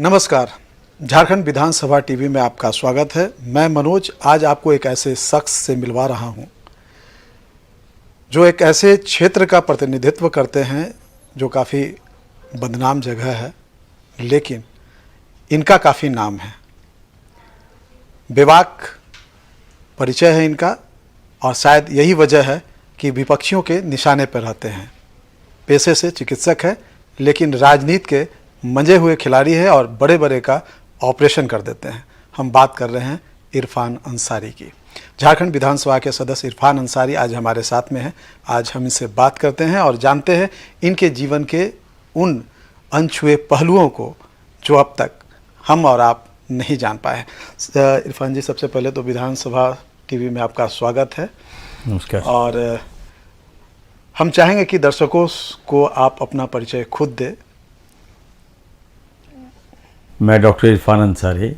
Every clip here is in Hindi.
नमस्कार। झारखंड विधानसभा टीवी में आपका स्वागत है। मैं मनोज आज आपको एक ऐसे शख्स से मिलवा रहा हूं जो एक ऐसे क्षेत्र का प्रतिनिधित्व करते हैं जो काफ़ी बदनाम जगह है, लेकिन इनका काफ़ी नाम है। बेबाक परिचय है इनका और शायद यही वजह है कि विपक्षियों के निशाने पर रहते हैं। पेशे से चिकित्सक है, लेकिन राजनीति के मंजे हुए खिलाड़ी है और बड़े बड़े का ऑपरेशन कर देते हैं। हम बात कर रहे हैं इरफान अंसारी की। झारखंड विधानसभा के सदस्य इरफान अंसारी आज हमारे साथ में हैं। आज हम इनसे बात करते हैं और जानते हैं इनके जीवन के उन अनछुए पहलुओं को जो अब तक हम और आप नहीं जान पाए। इरफान जी, सबसे पहले तो विधानसभा टीवी में आपका स्वागत है। नमस्कार। और हम चाहेंगे कि दर्शकों को आप अपना परिचय खुद दें। मैं डॉक्टर इरफान अंसारी,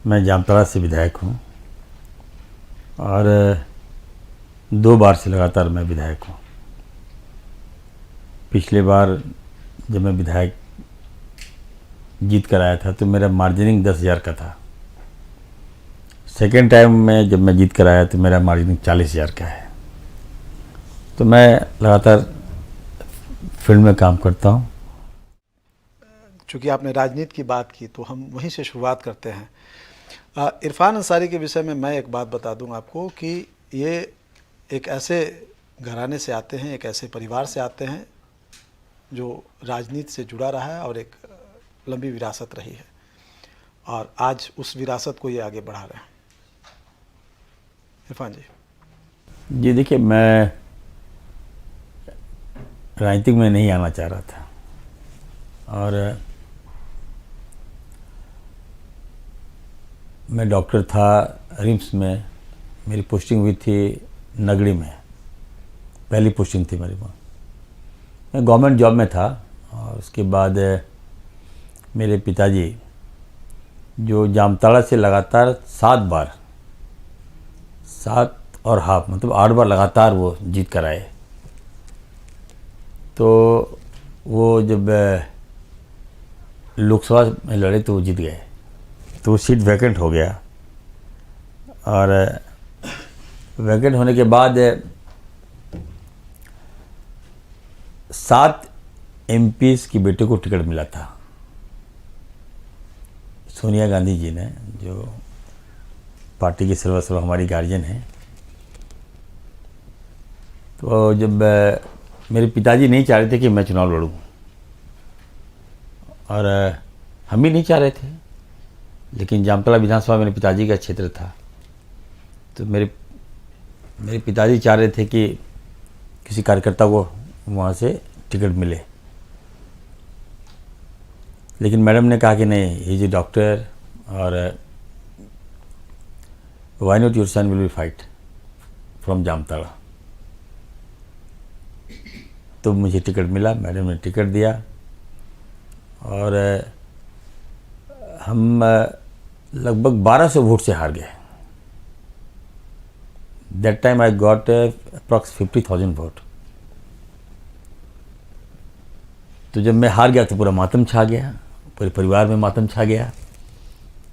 मैं जामताड़ा से विधायक हूँ और 2 बार से लगातार मैं विधायक हूँ। पिछले बार जब मैं विधायक जीत कर आया था तो मेरा मार्जिनिंग 10,000 का था। सेकेंड टाइम में जब मैं जीत कर आया तो मेरा मार्जिनिंग 40,000 का है। तो मैं लगातार फील्ड में काम करता हूँ। चूँकि आपने राजनीति की बात की तो हम वहीं से शुरुआत करते हैं। इरफान अंसारी के विषय में मैं एक बात बता दूं आपको कि ये एक ऐसे घराने से आते हैं, एक ऐसे परिवार से आते हैं जो राजनीति से जुड़ा रहा है और एक लंबी विरासत रही है, और आज उस विरासत को ये आगे बढ़ा रहे हैं। इरफान जी। देखिए, मैं राजनीतिक में नहीं आना चाह रहा था और मैं डॉक्टर था रिम्स में। मेरी पोस्टिंग हुई थी नगड़ी में, पहली पोस्टिंग थी मेरी वहाँ। मैं गवर्नमेंट जॉब में था और उसके बाद मेरे पिताजी जो जामताड़ा से लगातार 7 बार, 7 और हाफ मतलब 8 बार लगातार वो जीत कर आए। तो वो जब लोकसभा में लड़े तो वो जीत गए, तो वो सीट वैकेंट हो गया। और वैकेंट होने के बाद 7 एमपीज़ की बेटे को टिकट मिला था सोनिया गांधी जी ने, जो पार्टी की सर्वस्व हमारी गार्जियन है। तो जब मेरे पिताजी नहीं चाह रहे थे कि मैं चुनाव लड़ूं और हम भी नहीं चाह रहे थे, लेकिन जामताड़ा विधानसभा मेरे पिताजी का क्षेत्र था। तो मेरे पिताजी चाह रहे थे कि किसी कार्यकर्ता को वहाँ से टिकट मिले, लेकिन मैडम ने कहा कि नहीं, ही इज ए डॉक्टर और why not your son will be fight from Jamtara. तो मुझे टिकट मिला, मैडम ने टिकट दिया और हम लगभग 1200 वोट से हार गए। That time I got approx 50,000 vote. तो जब मैं हार गया तो पूरा मातम छा गया, पूरे परिवार में मातम छा गया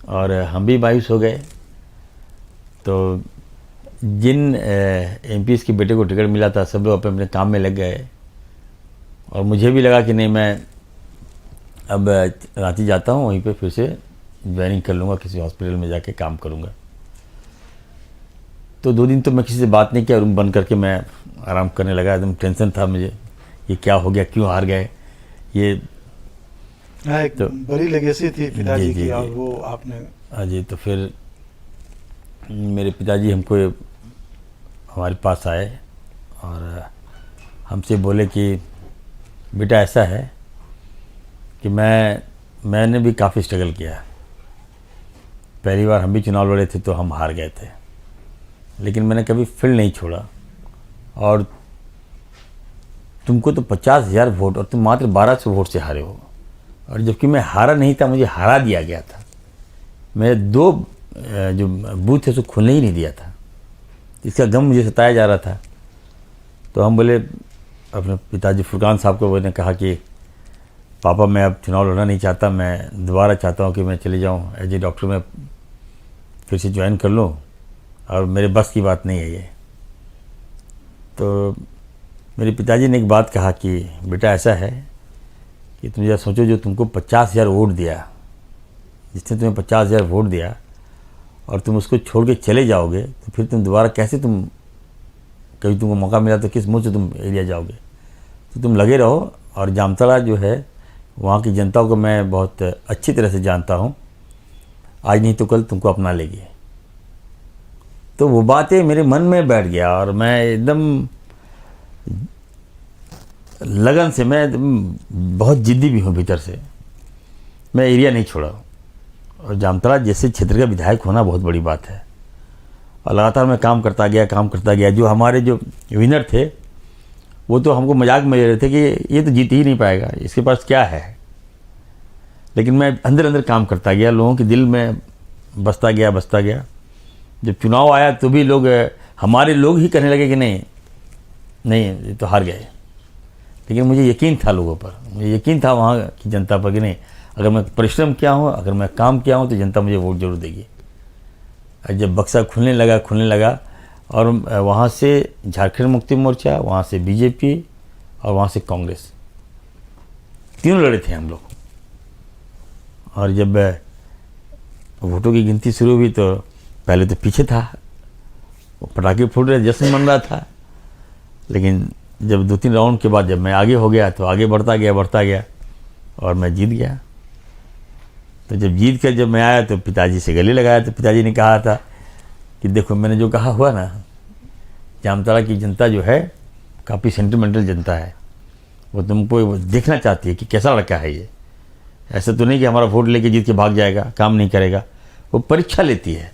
और हम भी मायूस हो गए। तो जिन एमपीज़ के बेटे को टिकट मिला था सब लोग अपने अपने काम में लग गए और मुझे भी लगा कि नहीं, मैं अब रांची जाता हूँ, वहीं पे फिर से ज्वाइनिंग कर लूँगा, किसी हॉस्पिटल में जाके काम करूँगा। तो 2 दिन तो मैं किसी से बात नहीं किया, रूम बंद करके मैं आराम करने लगा। एकदम टेंशन था मुझे, ये क्या हो गया, क्यों हार गए। ये एक तो बड़ी लेगेसी थी पिताजी की और वो आपने। हाँ जी। तो फिर मेरे पिताजी हमको हमारे पास आए और हमसे बोले कि बेटा ऐसा है कि मैंने भी काफ़ी स्ट्रगल किया। पहली बार हम भी चुनाव लड़े थे तो हम हार गए थे, लेकिन मैंने कभी फील्ड नहीं छोड़ा और तुमको तो 50,000 वोट और तुम मात्र 1200 वोट से हारे हो, और जबकि मैं हारा नहीं था, मुझे हरा दिया गया था। मैं 2 जो बूथ थे उसको खुलने ही नहीं दिया था, इसका गम मुझे सताया जा रहा था। तो हम बोले, अपने पिताजी फुरकान साहब को मैंने कहा कि पापा मैं अब चुनाव लड़ना नहीं चाहता, मैं दोबारा चाहता हूँ कि मैं चले जाऊँ एज ए डॉक्टर में फिर से ज्वाइन कर लूँ, और मेरे बस की बात नहीं है ये। तो मेरे पिताजी ने एक बात कहा कि बेटा ऐसा है कि तुम जरा सोचो, जो तुमको 50,000 वोट दिया, जिसने तुम्हें 50,000 वोट दिया, और तुम उसको छोड़ के चले जाओगे, तो फिर तुम दोबारा कैसे, तुम कभी तुमको मौका मिला तो किस मुँह से तुम एरिया जाओगे। तो तुम लगे रहो, और जामताड़ा जो है वहाँ की जनता को मैं बहुत अच्छी तरह से जानता हूँ, आज नहीं तो कल तुमको अपना लेगी। तो वो बातें मेरे मन में बैठ गया, और मैं एकदम लगन से, मैं बहुत जिद्दी भी हूँ भीतर से, मैं एरिया नहीं छोड़ा। और जामताड़ा जैसे क्षेत्र का विधायक होना बहुत बड़ी बात है, और लगातार मैं काम करता गया। जो हमारे जो विनर थे वो तो हमको मजाक में ले रहे थे कि ये तो जीत ही नहीं पाएगा, इसके पास क्या है। लेकिन मैं अंदर अंदर काम करता गया, लोगों के दिल में बसता गया। जब चुनाव आया तो भी लोग, हमारे लोग ही कहने लगे कि नहीं ये तो हार गए। लेकिन मुझे यकीन था लोगों पर, मुझे यकीन था वहाँ की जनता पर कि नहीं, अगर मैं परिश्रम किया हूँ, अगर मैं काम किया हूँ, तो जनता मुझे वोट जरूर देगी। और जब बक्सा खुलने लगा और वहाँ से झारखंड मुक्ति मोर्चा, वहाँ से बीजेपी और वहाँ से कांग्रेस, तीनों लड़े थे हम लोग। और जब वोटों की गिनती शुरू हुई तो पहले तो पीछे था, वो पटाखे फूट रहे, जश्न मन रहा था। लेकिन जब 2-3 राउंड के बाद जब मैं आगे हो गया तो आगे बढ़ता गया और मैं जीत गया। तो जब जीत कर जब मैं आया तो पिताजी से गले लगाया, तो पिताजी ने कहा था कि देखो मैंने जो कहा हुआ ना, जामताड़ा की जनता जो है काफ़ी सेंटिमेंटल जनता है, वो तुमको देखना चाहती है कि कैसा लड़का है ये। ऐसा तो नहीं कि हमारा वोट लेके जीत के भाग जाएगा, काम नहीं करेगा। वो परीक्षा लेती है,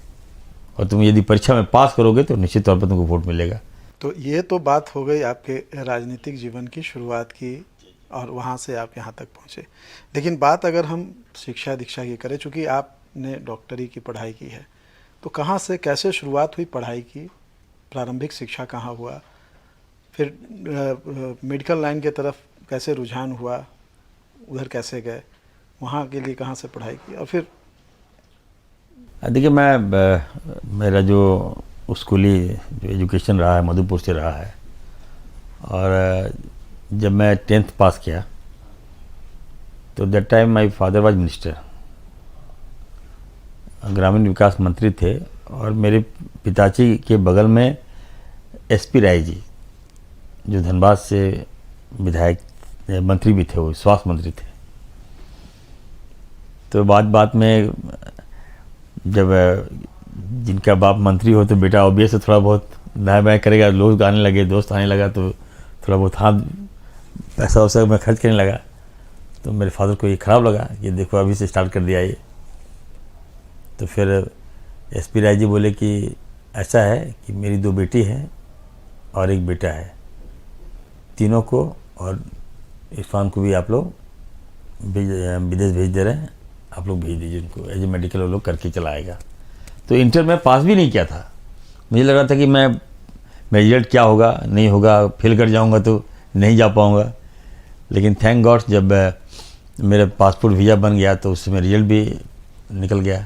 और तुम यदि परीक्षा में पास करोगे तो निश्चित तौर पर तुमको वोट मिलेगा। तो ये तो बात हो गई आपके राजनीतिक जीवन की शुरुआत की, और वहाँ से आप यहाँ तक पहुँचे। लेकिन बात अगर हम शिक्षा दीक्षा की करें, चूँकि आपने डॉक्टरी की पढ़ाई की है, तो कहाँ से कैसे शुरुआत हुई पढ़ाई की, प्रारंभिक शिक्षा कहाँ हुआ, फिर मेडिकल लाइन की तरफ कैसे रुझान हुआ, उधर कैसे गए, वहाँ के लिए कहाँ से पढ़ाई की, और फिर? देखिए मेरा जो स्कूली जो एजुकेशन रहा है मधुपुर से रहा है, और जब मैं 10th पास किया तो that time my father was minister, ग्रामीण विकास मंत्री थे, और मेरे पिताजी के बगल में एसपी राय जी जो धनबाद से विधायक मंत्री भी थे, वो स्वास्थ्य मंत्री थे। तो बात में जब जिनका बाप मंत्री हो तो बेटा ऑब्वियस है थोड़ा बहुत दाएं बाएं करेगा, लोग आने लगे, दोस्त आने लगा, तो थोड़ा बहुत हाथ पैसा वैसा मैं खर्च करने लगा। तो मेरे फादर को ये ख़राब लगा कि देखो अभी से स्टार्ट कर दिया ये। तो फिर एसपी राय जी बोले कि ऐसा है कि मेरी 2 बेटी हैं और 1 बेटा है, तीनों को और इरफान को भी आप लोग विदेश भेज दे रहे हैं, आप लोग भेज दीजिए उनको, एज ए मेडिकल वो लोग करके चलाएगा। तो इंटर में पास भी नहीं किया था, मुझे लग रहा था कि मेरा रिजल्ट क्या होगा, नहीं होगा, फेल कर जाऊंगा तो नहीं जा पाऊंगा। लेकिन थैंक गॉड जब मेरा पासपोर्ट वीज़ा बन गया तो उसमें रिजल्ट भी निकल गया,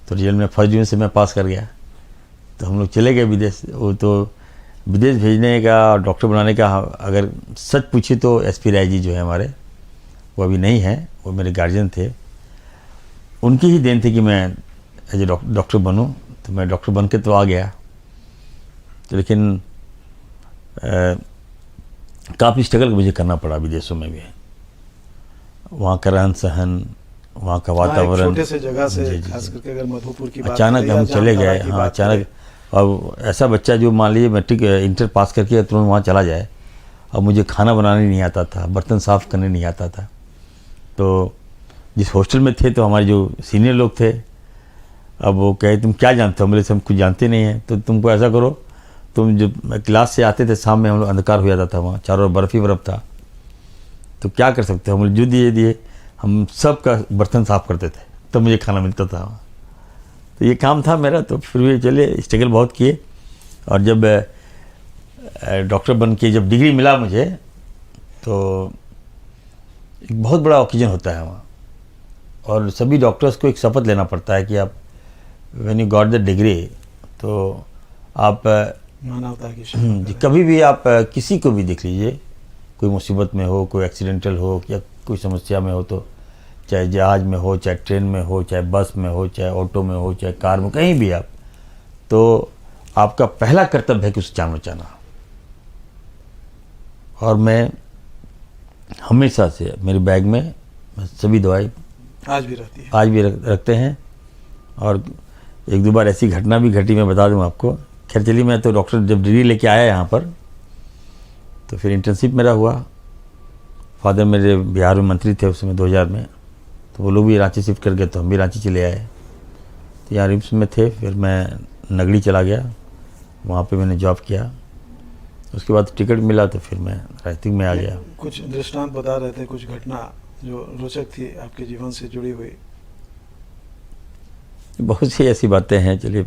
तो रिजल्ट में फर्स्ट डिवीजन से मैं पास कर गया। तो हम लोग चले गए विदेश। वो तो विदेश भेजने का और डॉक्टर बनाने का अगर सच पूछे तो एसपी राय जी जो है हमारे, वो अभी नहीं है, वो मेरे गार्जियन थे, उनकी ही देन थी कि मैं एज ए डॉक्टर बनूं। तो मैं डॉक्टर बन के तो आ गया, तो लेकिन काफ़ी स्ट्रगल मुझे करना पड़ा विदेशों में भी। वहाँ का रहन सहन, वहाँ का वातावरण, छोटे से जगह से खास करके अगर मधुपुर की बात अचानक करें या हम चले गए। जामताड़ा की हाँ बात अचानक, और ऐसा बच्चा जो मान लीजिए मैट्रिक इंटर पास करके तुरंत वहाँ चला जाए, अब मुझे खाना बनाने नहीं आता था, बर्तन साफ़ करने नहीं आता था। तो जिस हॉस्टल में थे तो हमारे जो सीनियर लोग थे, अब वो कहे तुम क्या जानते हो, मेरे से हम कुछ जानते नहीं हैं, तो तुमको ऐसा करो, तुम जब क्लास से आते थे शाम में हम लोग अंधकार हो जाता था, वहाँ चारों ओर बर्फ़ ही बर्फ़ था, तो क्या कर सकते हो, हम जो दिए हम सब का बर्तन साफ़ करते थे, तब मुझे खाना मिलता था। तो ये काम था मेरा। तो फिर भी चले स्ट्रगल बहुत किए, और जब डॉक्टर बन के जब डिग्री मिला मुझे, तो एक बहुत बड़ा ऑक्सीजन होता है वहाँ। और सभी डॉक्टर्स को एक शपथ लेना पड़ता है कि आप when you got the degree, तो आप मानवता की जी, कभी भी आप किसी को भी देख लीजिए, कोई मुसीबत में हो, कोई एक्सीडेंटल हो या कोई समस्या में हो, तो चाहे जहाज़ में हो, चाहे ट्रेन में हो, चाहे बस में हो, चाहे ऑटो में हो, चाहे कार में, कहीं भी आप, तो आपका पहला कर्तव्य है कि उसे जान बचाना। और मैं हमेशा से मेरे बैग में सभी दवाई आज भी रहती है। आज भी रखते हैं। और एक दो बार ऐसी घटना भी घटी, मैं बता दूं आपको। खैर चलिए, मैं तो डॉक्टर जब डिग्री लेके आया यहाँ पर, तो फिर इंटर्नशिप मेरा हुआ। फादर मेरे बिहार में मंत्री थे उस समय 2000 में, तो वो लोग भी रांची शिफ्ट कर गए, तो हम भी रांची चले आए। तो यहाँ रिम्स में थे, फिर मैं नगड़ी चला गया, वहाँ पे मैंने जॉब किया। उसके बाद टिकट मिला तो फिर मैं राजनीतिक में आ गया। कुछ दृष्टांत बता रहे थे, कुछ घटना जो रोचक थी आपके जीवन से जुड़ी हुई। बहुत सी ऐसी बातें हैं। चलिए,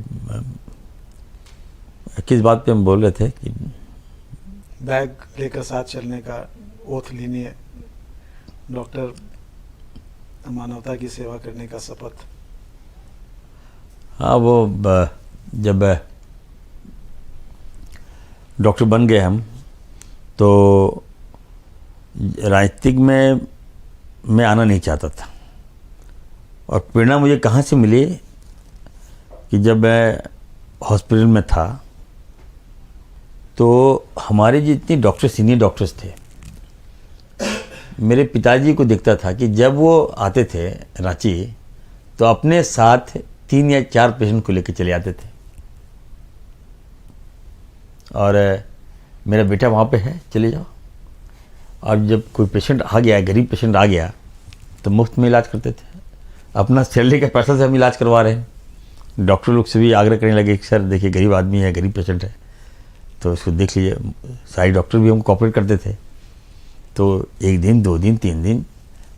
किस बात पे हम बोल रहे थे कि बैग लेकर साथ चलने का ओथ लेनी है, डॉक्टर मानवता की सेवा करने का शपथ। हाँ, वो जब डॉक्टर बन गए हम, तो राजनीतिक में मैं आना नहीं चाहता था। और प्रेरणा मुझे कहाँ से मिली कि जब मैं हॉस्पिटल में था, तो हमारे जितने डॉक्टर, सीनियर डॉक्टर्स थे, मेरे पिताजी को दिखता था कि जब वो आते थे रांची, तो अपने साथ 3 या 4 पेशेंट को लेकर चले आते थे। और मेरा बेटा वहाँ पे है, चले जाओ। और जब कोई पेशेंट आ गया, गरीब पेशेंट आ गया, तो मुफ्त में इलाज करते थे। अपना सैलरी के पैसा से हम इलाज करवा रहे हैं। डॉक्टर लोग से भी आग्रह करने लगे कि सर देखिए, गरीब आदमी है, गरीब पेशेंट है, तो इसको देख लीजिए। सारे डॉक्टर भी हमको कॉपरेट करते थे। तो 1 दिन, 2 दिन, 3 दिन,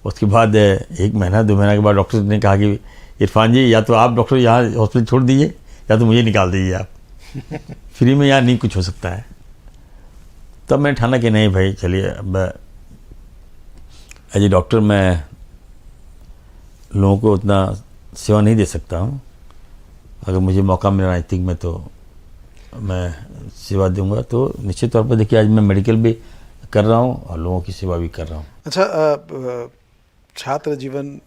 उसके बाद 1 महीना, 2 महीना के बाद डॉक्टर ने कहा कि इरफान जी, या तो आप डॉक्टर यहाँ हॉस्पिटल छोड़ दीजिए, या तो मुझे निकाल दीजिए आप। फ्री में यहाँ नहीं कुछ हो सकता है। तब मैंने ठाना कि नहीं भाई, चलिए, अब एज ए डॉक्टर मैं लोगों को उतना सेवा नहीं दे सकता हूँ। अगर मुझे मौका मिला राजनीतिक में, तो मैं सेवा दूंगा। तो निश्चित तौर पर देखिए, आज मैं मेडिकल भी कर रहा हूँ और लोगों की सेवा भी कर रहा हूँ। अच्छा, छात्र जीवन,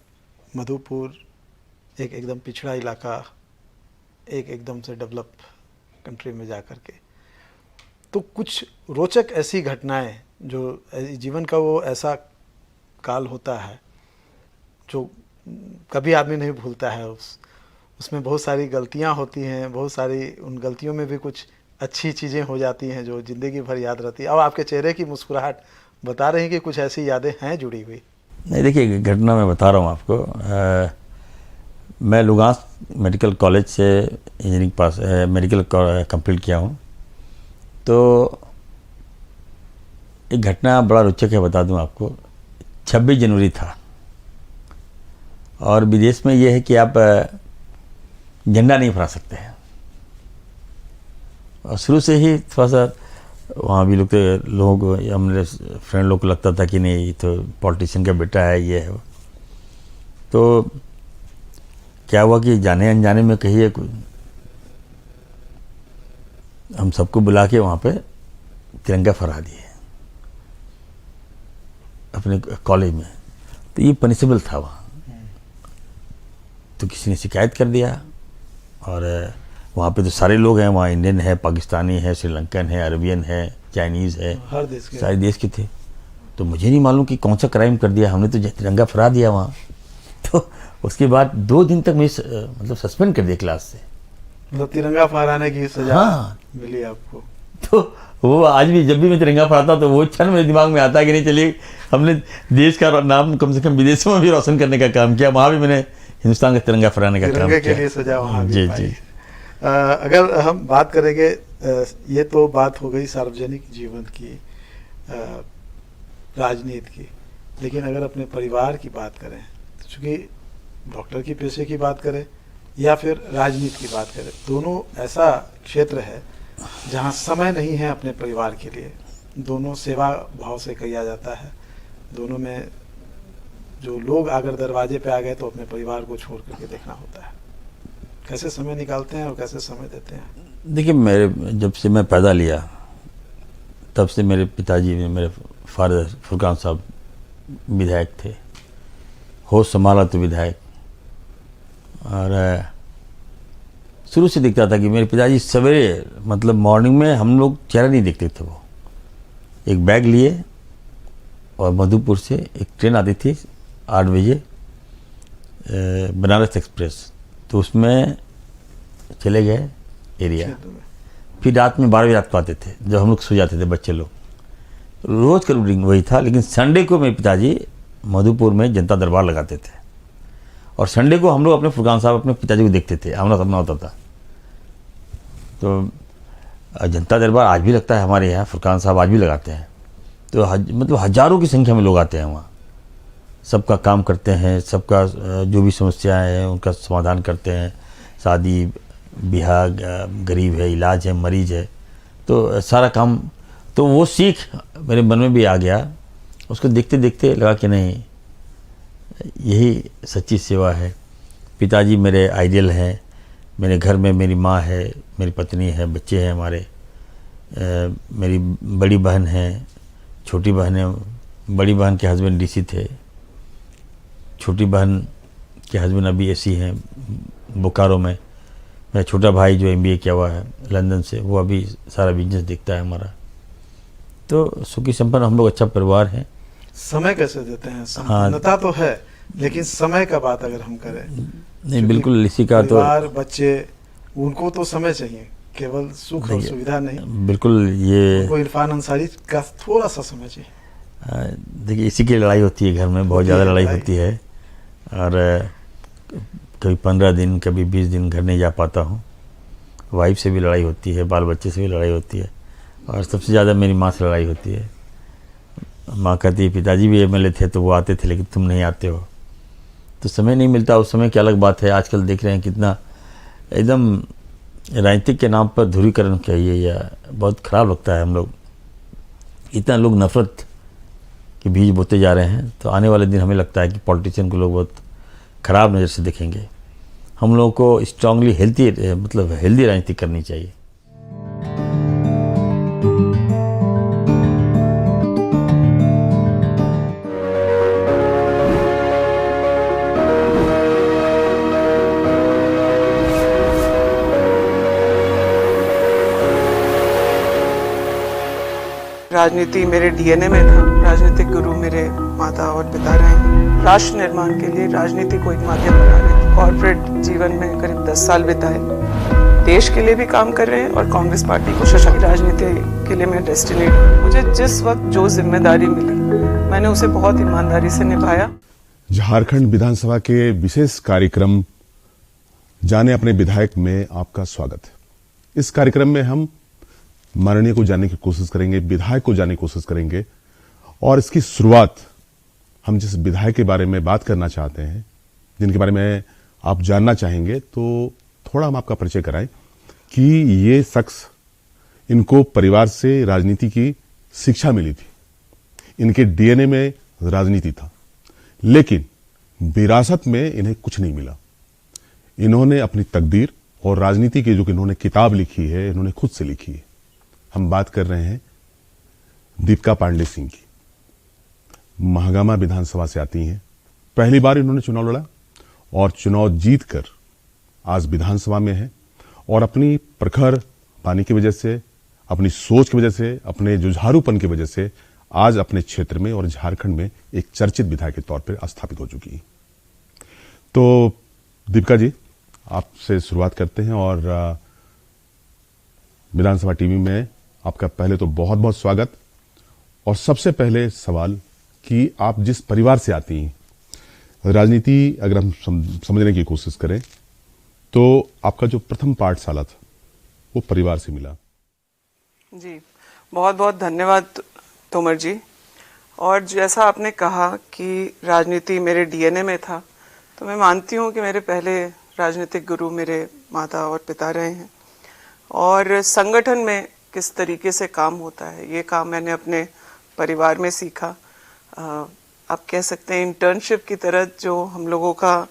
मधुपुर एक एकदम पिछड़ा इलाका, एक एकदम से डेवलप कंट्री में जा कर के, तो कुछ रोचक ऐसी घटनाएं जो जीवन का वो ऐसा काल होता है जो कभी आदमी नहीं भूलता है। उसमें बहुत सारी गलतियां होती हैं, बहुत सारी, उन गलतियों में भी कुछ अच्छी चीज़ें हो जाती हैं जो ज़िंदगी भर याद रहती है। और आपके चेहरे की मुस्कुराहट बता रहे हैं कि कुछ ऐसी यादें हैं जुड़ी हुई। नहीं, देखिए, घटना मैं बता रहा हूँ आपको। मैं लुगांस मेडिकल कॉलेज से इंजीनियरिंग पास, मेडिकल कंप्लीट किया हूँ। तो एक घटना बड़ा रोचक है, बता दूँ आपको। 26 जनवरी था, और विदेश में ये है कि आप झंडा नहीं फहरा सकते हैं। और शुरू से ही थोड़ा सा वहाँ भी लोगों को, या मेरे फ्रेंड लोग को लगता था कि नहीं, ये तो पॉलिटिशियन का बेटा है, ये है वो। तो क्या हुआ कि जाने अनजाने में कहिए, हम सबको बुला के वहाँ पे तिरंगा फहरा दिए अपने कॉलेज में। तो ये पनिशेबल था वहाँ। तो किसी ने शिकायत कर दिया, और वहाँ पे तो सारे लोग हैं, वहाँ इंडियन है, पाकिस्तानी है, श्रीलंकन है, अरबियन है, चाइनीज़ है, हर देश के, सारे देश के थे। तो मुझे नहीं मालूम कि कौन सा क्राइम कर दिया, हमने तो तिरंगा फहरा दिया वहाँ। तो उसके बाद 2 दिन तक मुझे मतलब सस्पेंड कर दिया क्लास से। मतलब तिरंगा फहराने की सजा हाँ। मिली आपको। तो वो आज भी जब भी मैं तिरंगा फहराता, तो वो क्षण मेरे दिमाग में आता है कि नहीं, चलिए, हमने देश का नाम कम से कम विदेशों में भी रोशन करने का काम किया। वहाँ भी मैंने हिंदुस्तान का तिरंगा फहराने का काम किया। के लिए सजा वहाँ भी जी पाई। जी। अगर हम बात करेंगे, ये तो बात हो गई सार्वजनिक जीवन की, राजनीति की, लेकिन अगर अपने परिवार की बात करें, तो चूँकि डॉक्टर की पेशे की बात करें या फिर राजनीति की बात करें, दोनों ऐसा क्षेत्र है जहाँ समय नहीं है अपने परिवार के लिए। दोनों सेवा भाव से किया जाता है, दोनों में जो लोग अगर दरवाजे पे आ गए तो अपने परिवार को छोड़ करके देखना होता है। कैसे समय निकालते हैं और कैसे समय देते हैं? देखिए, मेरे जब से मैं पैदा लिया तब से मेरे पिताजी ने, मेरे फादर फुरकान साहब विधायक थे, होश संभाला तो विधायक। और शुरू से दिखता था कि मेरे पिताजी सवेरे, मतलब मॉर्निंग में हम लोग चेहरा नहीं देखते थे। वो एक बैग लिए और मधुपुर से एक ट्रेन आती थी 8 बजे, बनारस एक्सप्रेस, तो उसमें चले गए एरिया। फिर रात में 12 बजे रात को आते थे, जब हम लोग सो जाते थे बच्चे लोग। रोज़ का रूटीन वही था। लेकिन संडे को मेरे पिताजी मधुपुर में जनता दरबार लगाते थे, और संडे को हम लोग अपने फुरकान साहब अपने पिताजी को देखते थे, आमना सामना होता था। तो जनता दरबार आज भी लगता है हमारे यहाँ, फुरकान साहब आज भी लगाते हैं। तो मतलब हज़ारों की संख्या में लोग आते हैं वहाँ, सबका काम करते हैं, सबका जो भी समस्याएं हैं उनका समाधान करते हैं। शादी ब्याह, गरीब है, इलाज है, मरीज है, तो सारा काम। तो वो सीख मेरे मन में भी आ गया। उसको देखते देखते लगा कि नहीं, यही सच्ची सेवा है। पिताजी मेरे आइडियल हैं। मेरे घर में मेरी माँ है, मेरी पत्नी है, बच्चे हैं हमारे, मेरी बड़ी बहन है, छोटी बहन है। बड़ी बहन के हस्बैंड डीसी थे, छोटी बहन के हस्बैंड अभी एसी हैं बोकारो में। मेरा छोटा भाई जो MBA किया हुआ है लंदन से, वो अभी सारा बिजनेस देखता है हमारा। तो सुखी संपन्न हम लोग, अच्छा परिवार है। समय कैसे देते हैं? संपन्नता तो है, लेकिन समय का बात अगर हम करें, नहीं बिल्कुल, इसी का तो परिवार, बच्चे, उनको तो समय चाहिए, केवल सुख और सुविधा नहीं। बिल्कुल, ये उनको इरफान अंसारी का थोड़ा सा समय चाहिए। देखिए, इसी की लड़ाई होती है घर में, बहुत ज़्यादा लड़ाई होती है। और कभी 15 दिन, कभी 20 दिन घर नहीं जा पाता हूँ। वाइफ से भी लड़ाई होती है, बाल बच्चे से भी लड़ाई होती है, और सबसे ज़्यादा मेरी माँ से लड़ाई होती है। माँ कहती है पिताजी भी MLA थे तो वो आते थे, लेकिन तुम नहीं आते हो। तो समय नहीं मिलता। उस समय की अलग बात है। आजकल देख रहे हैं कितना एकदम राजनीतिक के नाम पर ध्रुवीकरण कहिए, या बहुत ख़राब लगता है। हम लोग इतना लोग नफरत के बीज बोते जा रहे हैं। तो आने वाले दिन हमें लगता है कि पॉलिटिशियन को लोग बहुत ख़राब नज़र से देखेंगे। हम लोगों को स्ट्रांगली हेल्दी राजनीति करनी चाहिए। राजनीति मेरे DNA में था। राजनीतिक गुरु मेरे माता और पिता रहे हैं। राष्ट्र निर्माण के लिए राजनीति को एक माध्यम बना रहे थे। कॉर्पोरेट जीवन में करीब 10 साल बिताए। देश के लिए भी काम कर रहे हैं और कांग्रेस पार्टी को सशक्त राजनीति के लिए मैं डेस्टिनेट हूँ। मुझे जिस वक्त जो जिम्मेदारी मिली, मैंने उसे बहुत ईमानदारी से निभाया। झारखंड विधानसभा के विशेष कार्यक्रम जाने अपने विधायक में आपका स्वागत है। इस कार्यक्रम में हम माननीय को जानने की कोशिश करेंगे, विधायक को जानने की कोशिश करेंगे, और इसकी शुरुआत हम जिस विधायक के बारे में बात करना चाहते हैं, जिनके बारे में आप जानना चाहेंगे, तो थोड़ा हम आपका परिचय कराएं कि ये शख्स, इनको परिवार से राजनीति की शिक्षा मिली थी, इनके DNA में राजनीति था, लेकिन विरासत में इन्हें कुछ नहीं मिला। इन्होंने अपनी तकदीर और राजनीति की जो कि इन्होंने किताब लिखी है, इन्होंने खुद से लिखी है। हम बात कर रहे हैं दीपिका पांडे सिंह की। महागामा विधानसभा से आती हैं। पहली बार इन्होंने चुनाव लड़ा और चुनाव जीतकर आज विधानसभा में है, और अपनी प्रखर वाणी की वजह से, अपनी सोच की वजह से, अपने जुझारूपन की वजह से आज अपने क्षेत्र में और झारखंड में एक चर्चित विधायक के तौर पर स्थापित हो चुकी है। तो दीपिका जी, आपसे शुरुआत करते हैं, और विधानसभा टीवी में आपका पहले तो बहुत बहुत स्वागत। और सबसे पहले सवाल कि आप जिस परिवार से आती हैं, राजनीति अगर हम समझने की कोशिश करें तो आपका जो प्रथम पाठशाला था वो परिवार से मिला। जी, बहुत बहुत धन्यवाद तोमर जी। और जैसा आपने कहा कि राजनीति मेरे DNA में था, तो मैं मानती हूँ कि मेरे पहले राजनीतिक गुरु मेरे माता और पिता रहे हैं। और संगठन में किस तरीके से काम होता है, ये काम मैंने अपने परिवार में सीखा। आप कह सकते हैं इंटर्नशिप की तरह जो हम लोगों का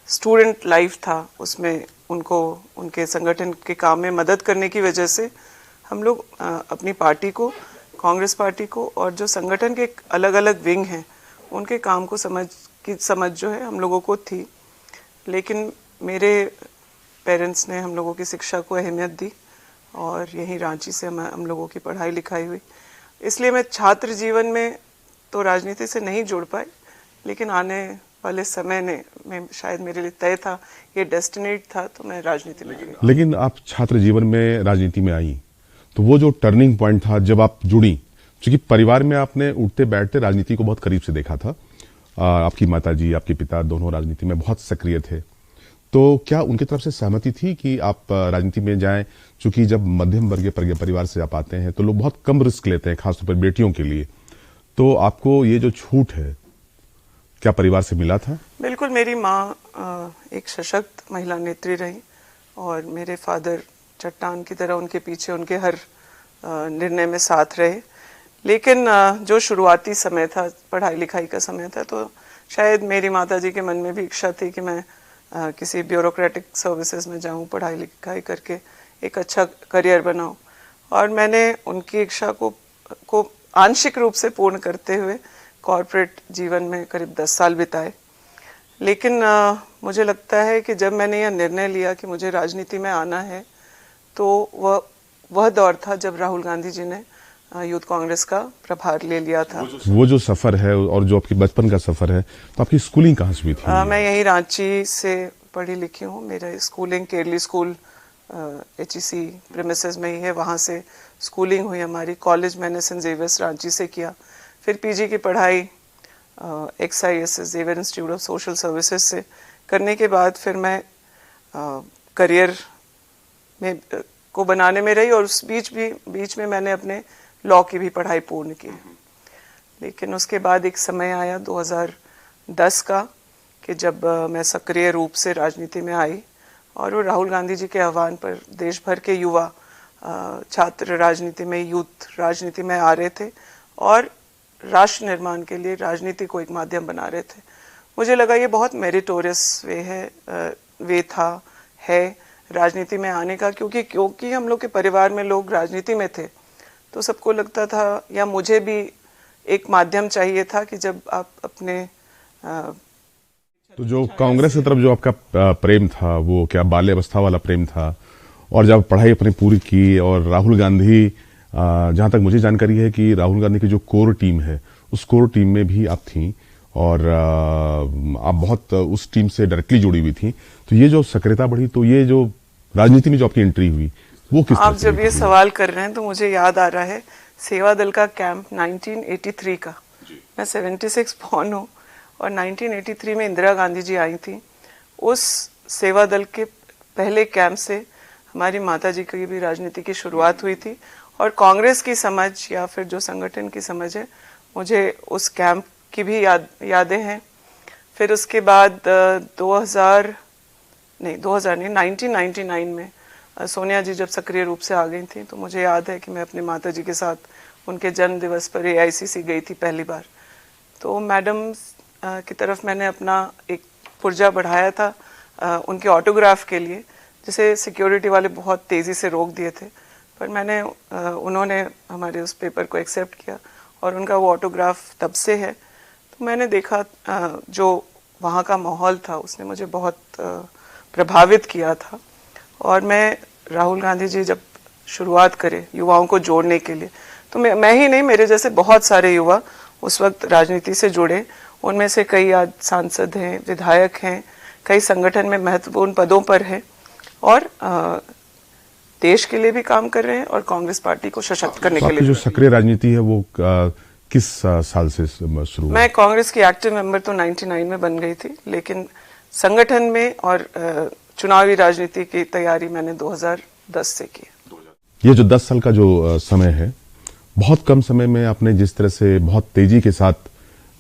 स्टूडेंट लाइफ था, उसमें उनको उनके संगठन के काम में मदद करने की वजह से हम लोग अपनी पार्टी को, कांग्रेस पार्टी को, और जो संगठन के अलग अलग विंग हैं उनके काम को समझ जो है हम लोगों को थी। लेकिन मेरे पेरेंट्स ने हम लोगों की शिक्षा को अहमियत दी और यहीं रांची से हम लोगों की पढ़ाई लिखाई हुई। इसलिए मैं छात्र जीवन में तो राजनीति से नहीं जुड़ पाई, लेकिन आने वाले समय में शायद मेरे लिए तय था, ये डेस्टिनेट था, तो मैं राजनीति में गई। लेकिन आप छात्र जीवन में राजनीति में आई, तो वो जो टर्निंग पॉइंट था जब आप जुड़ी, क्योंकि परिवार में आपने उठते बैठते राजनीति को बहुत करीब से देखा था, आपकी माताजी, आपके पिता दोनों राजनीति में बहुत सक्रिय थे, तो क्या उनकी तरफ से सहमति थी कि आप राजनीति में जाएं? चूंकि जब मध्यम वर्गीय परिवार से आप आते हैं तो लोग बहुत कम रिस्क लेते हैं, खासतौर पर बेटियों के लिए, तो आपको ये जो छूट है क्या परिवार से मिला था? बिल्कुल, मेरी माँ एक सशक्त महिला नेत्री रही और मेरे फादर चट्टान की तरह उनके पीछे उनके हर निर्णय में साथ रहे। लेकिन जो शुरुआती समय था, पढ़ाई लिखाई का समय था, तो शायद मेरी माताजी के मन में भी इच्छा थी कि मैं किसी ब्यूरोक्रेटिक सर्विसेज में जाऊं, पढ़ाई लिखाई करके एक अच्छा करियर बनाऊं, और मैंने उनकी इच्छा को आंशिक रूप से पूर्ण करते हुए कॉर्पोरेट जीवन में करीब 10 साल बिताए। लेकिन मुझे लगता है कि जब मैंने यह निर्णय लिया कि मुझे राजनीति में आना है, तो वह दौर था जब राहुल गांधी जी ने यूथ कांग्रेस का प्रभार ले लिया था। वो जो सफर है और जो आपकी बचपन का सफर है, तो आपकी स्कूलिंग कहाँ से हुई थी? मैं यही रांची से पढ़ी लिखी हूँ। मेरा स्कूलिंग केरली स्कूल HEC प्रेमिसेस में ही है, वहाँ से स्कूलिंग हुई हमारी। कॉलेज मैंने सेंट जेवियर्स रांची से किया, फिर PG की पढ़ाई XISS Xavier Institute of Social Services से करने के बाद फिर मैं करियर में को बनाने में रही, और उस बीच में मैंने अपने लॉ की भी पढ़ाई पूर्ण की। लेकिन उसके बाद एक समय आया 2010 का कि जब मैं सक्रिय रूप से राजनीति में आई, और वो राहुल गांधी जी के आह्वान पर देश भर के युवा छात्र राजनीति में, यूथ राजनीति में आ रहे थे और राष्ट्र निर्माण के लिए राजनीति को एक माध्यम बना रहे थे। मुझे लगा ये बहुत मेरिटोरियस वे है राजनीति में आने का, क्योंकि हम लोग के परिवार में लोग राजनीति में थे, तो सबको लगता था, या मुझे भी एक माध्यम चाहिए था कि जब आप अपने तो जो कांग्रेस की तरफ जो आपका प्रेम था, वो क्या बाल्यावस्था वाला प्रेम था? और जब पढ़ाई अपनी पूरी की और राहुल गांधी, जहां तक मुझे जानकारी है कि राहुल गांधी की जो कोर टीम है, उस कोर टीम में भी आप थी और आप बहुत उस टीम से डायरेक्टली जुड़ी हुई थी, तो ये जो सक्रियता बढ़ी, तो ये जो राजनीति में जो आपकी एंट्री हुई, वो किस तरह से? आप जब ये सवाल कर रहे हैं तो मुझे याद आ रहा है सेवा दल का कैंप 1983 का। मैं 76 बॉर्न हूँ और 1983 में इंदिरा गांधी जी आई थी। उस सेवा दल के पहले कैंप से हमारी माताजी की भी राजनीति की शुरुआत हुई थी, और कांग्रेस की समझ या फिर जो संगठन की समझ है, मुझे उस कैंप की भी यादें हैं। फिर उसके बाद 1999 में सोनिया जी जब सक्रिय रूप से आ गई थी, तो मुझे याद है कि मैं अपने माताजी के साथ उनके जन्म दिवस पर AICC गई थी पहली बार। तो मैडम की तरफ मैंने अपना एक पुर्जा बढ़ाया था उनके ऑटोग्राफ के लिए, जिसे सिक्योरिटी वाले बहुत तेज़ी से रोक दिए थे, पर उन्होंने हमारे उस पेपर को एक्सेप्ट किया और उनका वो ऑटोग्राफ तब से है। तो मैंने देखा जो वहाँ का माहौल था, उसने मुझे बहुत प्रभावित किया था, और मैं राहुल गांधी जी जब शुरुआत करे युवाओं को जोड़ने के लिए, तो मैं ही नहीं, मेरे जैसे बहुत सारे युवा उस वक्त राजनीति से जुड़े। उनमें से कई आज सांसद हैं, विधायक हैं, कई संगठन में महत्वपूर्ण पदों पर हैं, और देश के लिए भी काम कर रहे हैं और कांग्रेस पार्टी को सशक्त करने के लिए। जो सक्रिय राजनीति है वो किस साल से शुरू? मैं कांग्रेस की एक्टिव मेंबर तो 99 में बन गई थी, लेकिन संगठन में और चुनावी राजनीति की तैयारी मैंने 2010 से की। ये जो 10 साल का जो समय है, बहुत कम समय में आपने जिस तरह से बहुत तेजी के साथ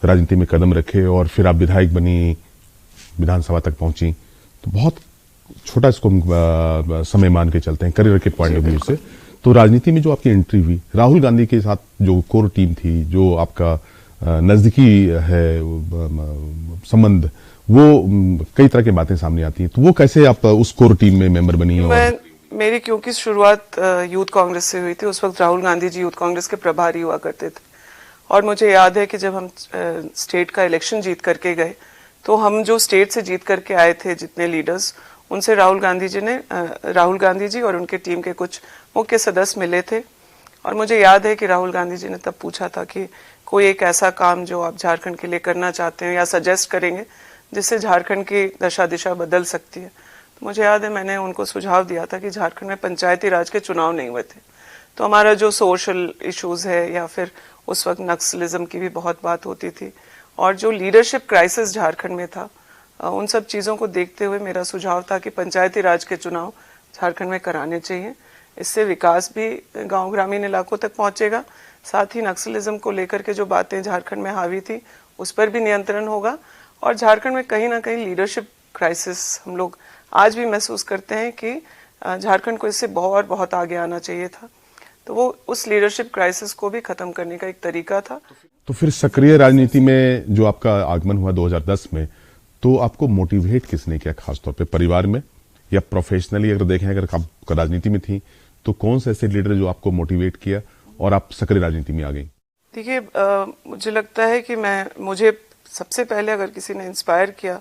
राजनीति में कदम रखे और फिर आप विधायक बनी, विधानसभा तक पहुंची, तो बहुत छोटा इसको समय मान के चलते हैं करियर के पॉइंट ऑफ व्यू से। तो राजनीति में जो आपकी एंट्री हुई, राहुल गांधी के साथ जो कोर टीम थी, जो आपका नजदीकी है संबंध, वो कई तरह की बातें सामने आती हैं। तो वो कैसे आप उस कोर टीम में मेंबर बनी? और मेरी क्योंकि शुरुआत यूथ कांग्रेस से हुई थी, उस वक्त राहुल गांधी जी यूथ कांग्रेस के प्रभारी हुआ करते थे। और मुझे याद है कि जब हम स्टेट का इलेक्शन जीत करके गए, तो हम जो स्टेट से जीत करके आए थे जितने लीडर्स, उनसे राहुल गांधी जी और उनके टीम के कुछ मुख्य सदस्य मिले थे। और मुझे याद है कि राहुल गांधी जी ने तब पूछा था कि कोई एक ऐसा काम जो आप झारखंड के लिए करना चाहते हैं या सजेस्ट करेंगे जिससे झारखंड की दशा दिशा बदल सकती है। तो मुझे याद है मैंने उनको सुझाव दिया था कि झारखंड में पंचायती राज के चुनाव नहीं हुए थे, तो हमारा जो सोशल इश्यूज है या फिर उस वक्त नक्सलिज्म की भी बहुत बात होती थी, और जो लीडरशिप क्राइसिस झारखंड में था, उन सब चीज़ों को देखते हुए मेरा सुझाव था कि पंचायती राज के चुनाव झारखंड में कराने चाहिए। इससे विकास भी गांव ग्रामीण इलाकों तक पहुंचेगा, साथ ही नक्सलिज्म को लेकर के जो बातें झारखंड में हावी थी उस पर भी नियंत्रण होगा। और झारखंड में कहीं ना कहीं लीडरशिप क्राइसिस हम लोग आज भी महसूस करते हैं कि झारखंड को इससे बहुत आगे आना चाहिए था। तो वो उस लीडरशिप क्राइसिस को भी खत्म करने का एक तरीका था। तो फिर सक्रिय राजनीति में जो आपका आगमन हुआ 2010 में, तो आपको मोटिवेट किसने किया, खासतौर पे परिवार में या प्रोफेशनली? अगर देखें, अगर आप राजनीति में थी तो कौन से ऐसे लीडर जो आपको मोटिवेट किया और आप सक्रिय राजनीति में आ गई? देखिए, मुझे लगता है कि मुझे सबसे पहले अगर किसी ने इंस्पायर किया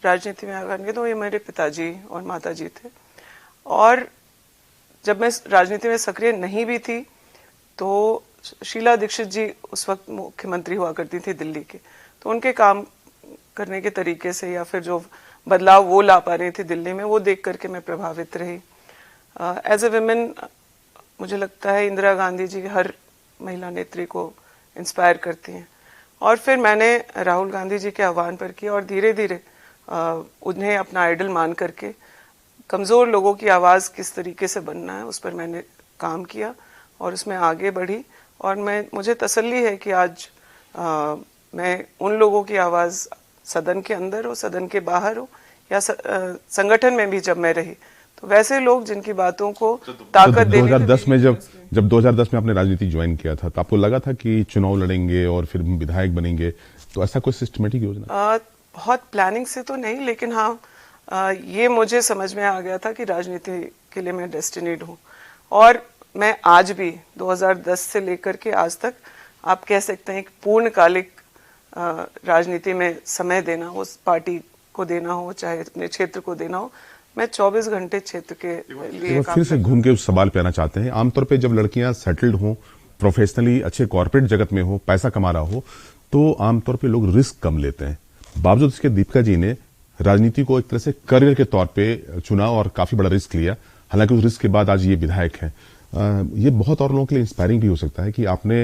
राजनीति में आकर के, तो ये मेरे पिताजी और माताजी थे। और जब मैं राजनीति में सक्रिय नहीं भी थी तो शीला दीक्षित जी उस वक्त मुख्यमंत्री हुआ करती थी दिल्ली के, तो उनके काम करने के तरीके से या फिर जो बदलाव वो ला पा रही थी दिल्ली में, वो देख करके मैं प्रभावित रही। एज ए विमेन मुझे लगता है इंदिरा गांधी जी हर महिला नेत्री को इंस्पायर करती हैं। और फिर मैंने राहुल गांधी जी के आह्वान पर किया और धीरे धीरे उन्हें अपना आइडल मान करके कमज़ोर लोगों की आवाज़ किस तरीके से बनना है उस पर मैंने काम किया और उसमें आगे बढ़ी। और मुझे तसल्ली है कि आज मैं उन लोगों की आवाज़ सदन के अंदर हो, सदन के बाहर हो, या संगठन में भी जब मैं रही, तो वैसे लोग जिनकी बातों को ताकत देने 2010 में जब 2010 में आपने राजनीति ज्वाइन किया था, तो आपको लगा था कि चुनाव लड़ेंगे और फिर विधायक बनेंगे? तो ऐसा कोई सिस्टमेटिक योजना? बहुत प्लानिंग से तो नहीं, लेकिन हाँ, ये मुझे समझ में आ गया था कि राजनीति के लिए मैं डेस्टिनीड हूँ। और मैं आज भी 2010 से लेकर के आज तक आप कह सकते हैं एक पूर्णकालिक राजनीति में समय देना, उस पार्टी को देना हो चाहे अपने क्षेत्र को देना हो, मैं 24 घंटे क्षेत्र के लिए फिर से घूम के उस सवाल पे आना चाहते हैं। आमतौर पे जब लड़कियां सेटल्ड हों, प्रोफेशनली अच्छे कॉर्पोरेट जगत में हो, पैसा कमा रहा हो, तो आमतौर पे लोग रिस्क कम लेते हैं। बावजूद इसके दीपिका जी ने राजनीति को एक तरह से करियर के तौर पे चुना और काफी बड़ा रिस्क लिया। हालांकि उस रिस्क के बाद आज ये विधायक है। ये बहुत और लोगों के लिए इंस्पायरिंग भी हो सकता है कि आपने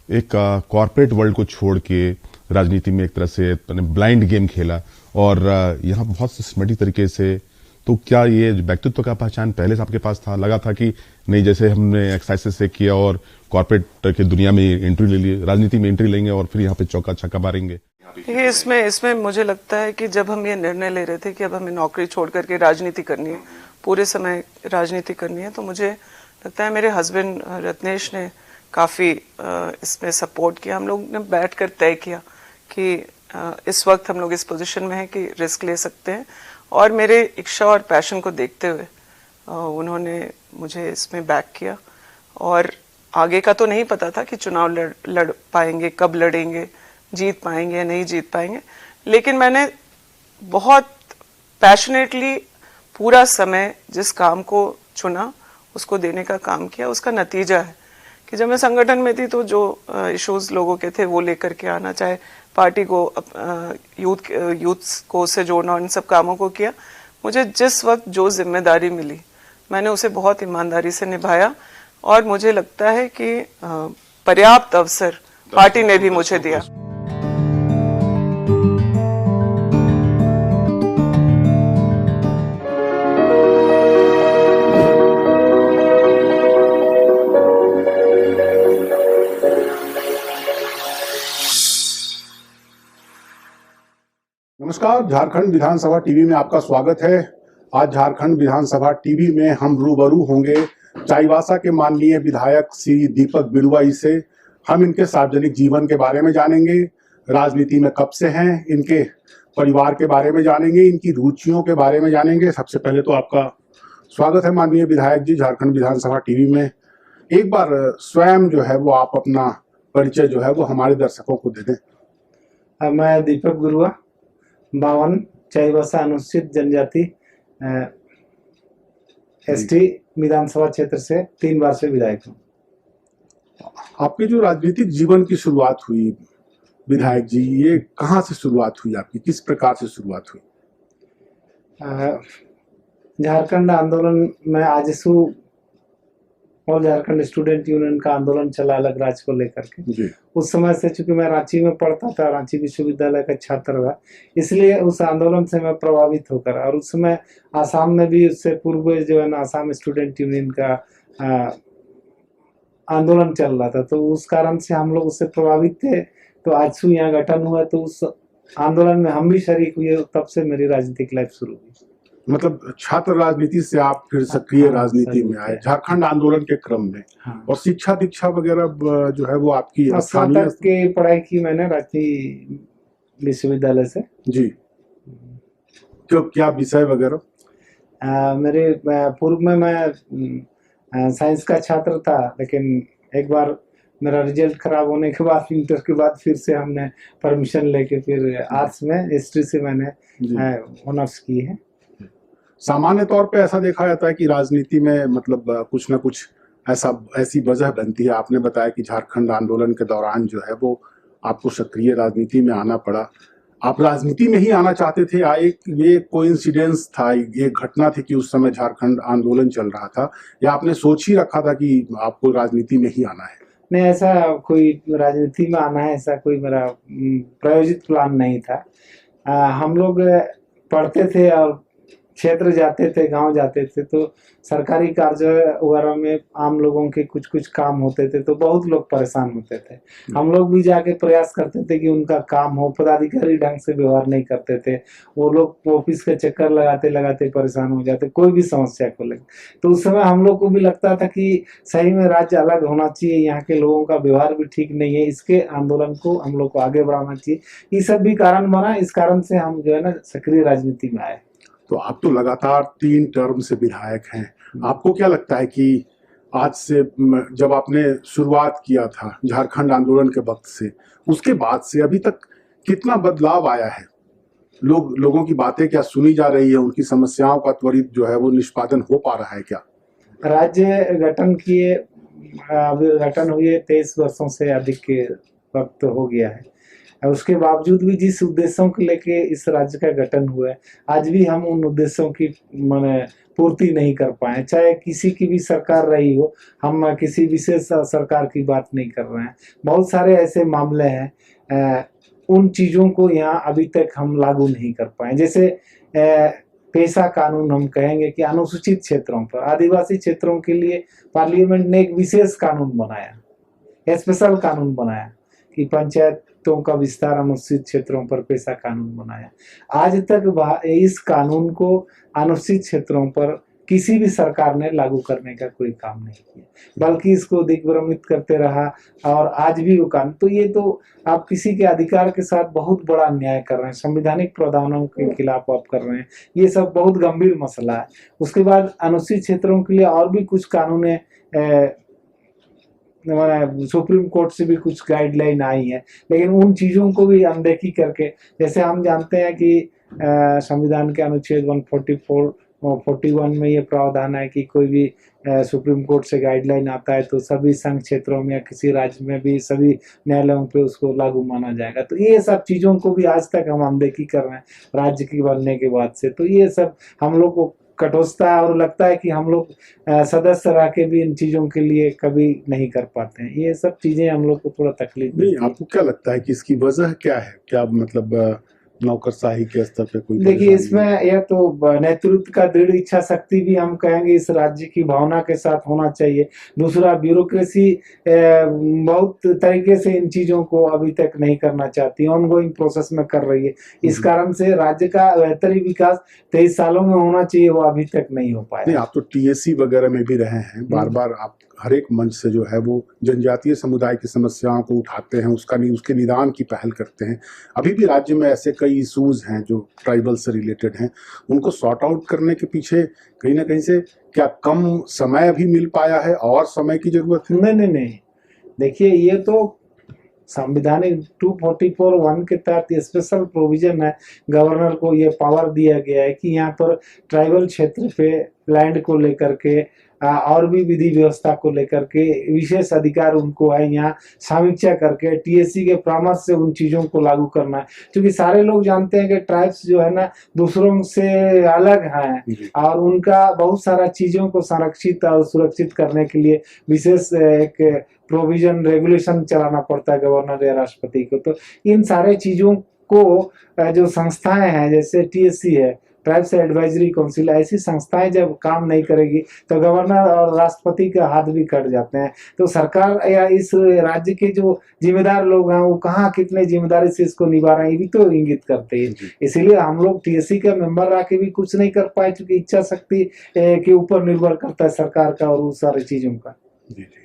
एक कॉर्पोरेट वर्ल्ड को छोड़ के राजनीति में एक तरह से ब्लाइंड गेम खेला और यहाँ बहुत सिस्टमेटिक तरीके से। तो क्या ये व्यक्तित्व का पहचान पहले से आपके पास था? लगा था कि नहीं, जैसे हमने एक्सरसाइज से किया और कॉर्पोरेट की दुनिया में एंट्री ले ली, राजनीति में एंट्री लेंगे और फिर यहाँ पे चौका छक्का मारेंगे? देखिए, इसमें मुझे लगता है कि जब हम ये निर्णय ले रहे थे कि अब हमें नौकरी छोड़ करके राजनीति करनी है, पूरे समय राजनीति करनी है, तो मुझे लगता है मेरे हस्बैंड रत्नेश ने काफ़ी इसमें सपोर्ट किया। हम लोग ने बैठ कर तय किया कि इस वक्त हम लोग इस पोजीशन में हैं कि रिस्क ले सकते हैं, और मेरे इच्छा और पैशन को देखते हुए उन्होंने मुझे इसमें बैक किया। और आगे का तो नहीं पता था कि चुनाव लड़ पाएंगे, कब लड़ेंगे, जीत पाएंगे या नहीं जीत पाएंगे, लेकिन मैंने बहुत पैशनेटली पूरा समय जिस काम को चुना उसको देने का काम किया। उसका नतीजा है कि जब मैं संगठन में थी तो जो इश्यूज लोगों के थे वो लेकर के आना, चाहे पार्टी को यूथ को से जोड़ना, इन सब कामों को किया। मुझे जिस वक्त जो जिम्मेदारी मिली मैंने उसे बहुत ईमानदारी से निभाया, और मुझे लगता है कि पर्याप्त अवसर पार्टी ने भी मुझे दिया। नमस्कार, झारखंड विधानसभा टीवी में आपका स्वागत है। आज झारखंड विधानसभा टीवी में हम रूबरू होंगे चाईबासा के माननीय विधायक श्री दीपक बिरुआ जी से, हम इनके सार्वजनिक जीवन के बारे में जानेंगे, राजनीति में कब से हैं, इनके परिवार के बारे में जानेंगे, इनकी रुचियों के बारे में जानेंगे। सबसे पहले तो आपका स्वागत है माननीय विधायक जी झारखंड विधानसभा टीवी में। एक बार स्वयं जो है वो आप अपना परिचय जो है वो हमारे दर्शकों को दे दें। मैं दीपक गुरुआ, 52 चाईबासा अनुसूचित जनजाति एसटी विधानसभा क्षेत्र से 3 बार से विधायक हूँ। आपके जो राजनीतिक जीवन की शुरुआत हुई विधायक जी, ये कहाँ से शुरुआत हुई आपकी, किस प्रकार से शुरुआत हुई? झारखंड आंदोलन में आजसू और झारखंड स्टूडेंट यूनियन का आंदोलन चला अलग राज्य को लेकर के। जी। उस समय से चूंकि मैं रांची में पढ़ता था, रांची विश्वविद्यालय का छात्र था, इसलिए उस आंदोलन से मैं प्रभावित होकर, और उस समय आसाम में भी उससे पूर्व जो है ना आसाम स्टूडेंट यूनियन का आंदोलन चल रहा था, तो उस कारण से हम लोग उससे प्रभावित थे। तो आजसू यहाँ गठन हुआ तो उस आंदोलन में हम भी शरीक हुए, तब से मेरी राजनीतिक लाइफ शुरू हुई। मतलब छात्र राजनीति से आप फिर सक्रिय राजनीति में आए झारखंड आंदोलन के क्रम में। हाँ। और शिक्षा दीक्षा वगैरह जो है वो आपकी स्नातक की पढ़ाई की मैंने रांची विश्वविद्यालय से। जी। क्यों, क्या विषय वगैरह? मेरे पूर्व में मैं साइंस का छात्र था, लेकिन एक बार मेरा रिजल्ट खराब होने के बाद इंटर के बाद फिर से हमने परमिशन लेके फिर आर्ट्स में हिस्ट्री से मैंने ऑनर्स की है। सामान्य तौर पे ऐसा देखा जाता है कि राजनीति में मतलब कुछ ना कुछ ऐसी वजह बनती है। आपने बताया कि झारखंड आंदोलन के दौरान जो है वो आपको सक्रिय राजनीति में आना पड़ा। आप राजनीति में ही आना चाहते थे या ये कोइंसिडेंस था, ये घटना थी कि उस समय झारखंड आंदोलन चल रहा था, या आपने सोच ही रखा था कि आपको राजनीति में ही आना है? नहीं, ऐसा कोई राजनीति में आना है ऐसा कोई मेरा प्रायोजित प्लान नहीं था। हम लोग पढ़ते थे और क्षेत्र जाते थे, गांव जाते थे, तो सरकारी कार्य वगैरह में आम लोगों के कुछ कुछ काम होते थे तो बहुत लोग परेशान होते थे। हम लोग भी जाके प्रयास करते थे कि उनका काम हो, पदाधिकारी ढंग से व्यवहार नहीं करते थे, वो लोग ऑफिस के चक्कर लगाते लगाते परेशान हो जाते कोई भी समस्या को लेकर। तो उस समय हम लोग को भी लगता था कि सही में राज्य अलग होना चाहिए, यहाँ के लोगों का व्यवहार भी ठीक नहीं है, इसके आंदोलन को हम लोग को आगे बढ़ाना चाहिए। ये सब भी कारण बना, इस कारण से हम जो है ना सक्रिय राजनीति में आए। तो आप तो लगातार 3 टर्म से विधायक हैं, आपको क्या लगता है कि आज से जब आपने शुरुआत किया था झारखंड आंदोलन के वक्त से, उसके बाद से अभी तक कितना बदलाव आया है? लोगों की बातें क्या सुनी जा रही है, उनकी समस्याओं का त्वरित जो है वो निष्पादन हो पा रहा है क्या? राज्य गठन किए, अभी गठन हुए 23 वर्षों से अधिक के वक्त हो गया है, उसके बावजूद भी जिस उद्देश्यों को लेके इस राज्य का गठन हुआ है, आज भी हम उन उद्देश्यों की माने पूर्ति नहीं कर पाए। चाहे किसी की भी सरकार रही हो, हम किसी विशेष सरकार की बात नहीं कर रहे हैं। बहुत सारे ऐसे मामले हैं, उन चीज़ों को यहाँ अभी तक हम लागू नहीं कर पाए। जैसे पेशा कानून हम कहेंगे कि अनुसूचित क्षेत्रों पर, आदिवासी क्षेत्रों के लिए पार्लियामेंट ने एक विशेष कानून बनाया, स्पेशल कानून बनाया कि पंचायतों का विस्तार अनुसूचित क्षेत्रों पर पेशा कानून बनाया। आज तक इस कानून को अनुसूचित क्षेत्रों पर किसी भी सरकार ने लागू करने का कोई काम नहीं किया, बल्कि इसको दिग्भ्रमित करते रहा। और आज भी वो कानून, तो ये तो आप किसी के अधिकार के साथ बहुत बड़ा अन्याय कर रहे हैं, संवैधानिक प्रावधानों के खिलाफ आप कर रहे हैं। ये सब बहुत गंभीर मसला है। उसके बाद अनुसूचित क्षेत्रों के लिए और भी कुछ कानून सुप्रीम कोर्ट से भी कुछ गाइडलाइन आई है, लेकिन उन चीज़ों को भी अनदेखी करके, जैसे हम जानते हैं कि संविधान के अनुच्छेद 141 में ये प्रावधान है कि कोई भी सुप्रीम कोर्ट से गाइडलाइन आता है तो सभी संघ क्षेत्रों में या किसी राज्य में भी सभी न्यायालयों पे उसको लागू माना जाएगा। तो ये सब चीज़ों को भी आज तक हम अनदेखी कर रहे हैं राज्य की बनने के बाद से। तो ये सब हम लोग को कठोरता है और लगता है कि हम लोग सदस्य रह के भी इन चीज़ों के लिए कभी नहीं कर पाते हैं। ये सब चीज़ें हम लोग को थोड़ा तकलीफ नहीं, आपको क्या लगता है कि इसकी वजह क्या है? क्या मतलब नौकरशाही के स्तर पे कोई? देखिए, इसमें यह तो नेतृत्व का दृढ़ इच्छा शक्ति भी हम कहेंगे इस राज्य की भावना के साथ होना चाहिए। दूसरा, ब्यूरोक्रेसी बहुत तरीके से इन चीजों को अभी तक नहीं करना चाहती, ऑनगोइंग प्रोसेस में कर रही है। इस कारण से राज्य का बेहतरी विकास 23 सालों में होना चाहिए, वो अभी तक नहीं हो पाया। नहीं, आप तो टीएससी वगैरह में भी रहे हैं, बार बार आप हर एक मंच से जो है वो जनजातीय समुदाय की समस्याओं को उठाते हैं, उसके निदान की पहल करते हैं। अभी भी राज्य में ऐसे कई इशूज हैं जो ट्राइबल से रिलेटेड हैं, उनको सॉर्ट आउट करने के पीछे कहीं ना कहीं से क्या कम समय भी मिल पाया है और समय की जरूरत है? नहीं, देखिए ये तो संविधानिक 244(1) के तहत स्पेशल प्रोविजन है, गवर्नर को ये पावर दिया गया है कि यहाँ पर ट्राइबल क्षेत्र पे लैंड को लेकर के और भी विधि व्यवस्था को लेकर के विशेष अधिकार उनको है, यहाँ समीक्षा करके टीएससी के परामर्श से उन चीजों को लागू करना है। क्योंकि सारे लोग जानते हैं कि ट्राइब्स जो है ना दूसरों से अलग हैं और उनका बहुत सारा चीजों को संरक्षित और सुरक्षित करने के लिए विशेष एक प्रोविजन रेगुलेशन चलाना पड़ता है गवर्नर या राष्ट्रपति को। तो इन सारे चीजों को जो संस्थाएं हैं जैसे टीएससी है, ट्राइब्स एडवाइजरी काउंसिल, ऐसी संस्थाएं जब काम नहीं करेगी तो गवर्नर और राष्ट्रपति के हाथ भी कट जाते हैं। तो सरकार या इस राज्य के जो जिम्मेदार लोग हैं वो कहाँ कितने जिम्मेदारी से इसको निभा रहे हैं ये भी तो इंगित करते हैं। इसीलिए हम लोग टीएससी के मेंबर रह के भी कुछ नहीं कर पाए, क्योंकि इच्छा शक्ति के ऊपर निर्भर करता है सरकार का और उस सारी चीजों का। जी जी,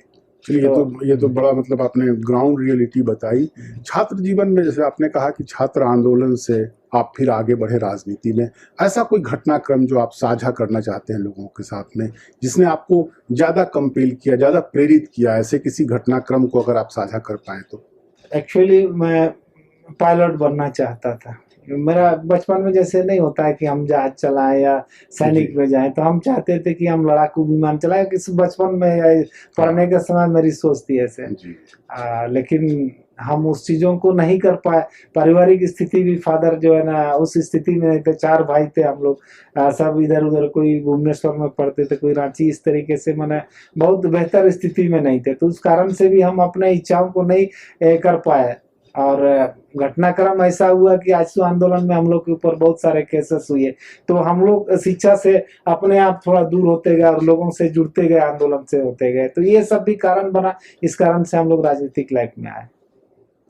चलिए ये तो बड़ा मतलब आपने ग्राउंड रियलिटी बताई। छात्र जीवन में जैसे आपने कहा कि छात्र आंदोलन से आप फिर आगे बढ़े राजनीति में, ऐसा कोई घटनाक्रम जो आप साझा करना चाहते हैं लोगों के साथ में, जिसने आपको ज्यादा कंपेल किया, ज्यादा प्रेरित किया, ऐसे किसी घटनाक्रम को अगर आप साझा कर पाए तो? एक्चुअली मैं पायलट बनना चाहता था। मेरा बचपन में जैसे नहीं होता है कि हम जहाज चलाएं या सैनिक में जाएं, तो हम चाहते थे कि हम लड़ाकू विमान चलाएं। किस बचपन में पढ़ने के समय मेरी सोच थी ऐसे, लेकिन हम उस चीजों को नहीं कर पाए। पारिवारिक स्थिति भी, फादर जो है ना उस स्थिति में नहीं थे, 4 भाई थे हम लोग, सब इधर उधर, कोई भुवनेश्वर में पढ़ते थे, कोई रांची, इस तरीके से मैंने बहुत बेहतर स्थिति में नहीं थे। तो उस कारण से भी हम अपने इच्छाओं को नहीं कर पाए। और घटनाक्रम ऐसा हुआ कि आजसू आंदोलन में हम लोग के ऊपर बहुत सारे केसेस हुए, तो हम लोग शिक्षा से अपने आप थोड़ा दूर होते गए और लोगों से जुड़ते गए, आंदोलन से होते गए। तो ये सब भी कारण बना, इस कारण से हम लोग राजनीतिक लाइफ में आए।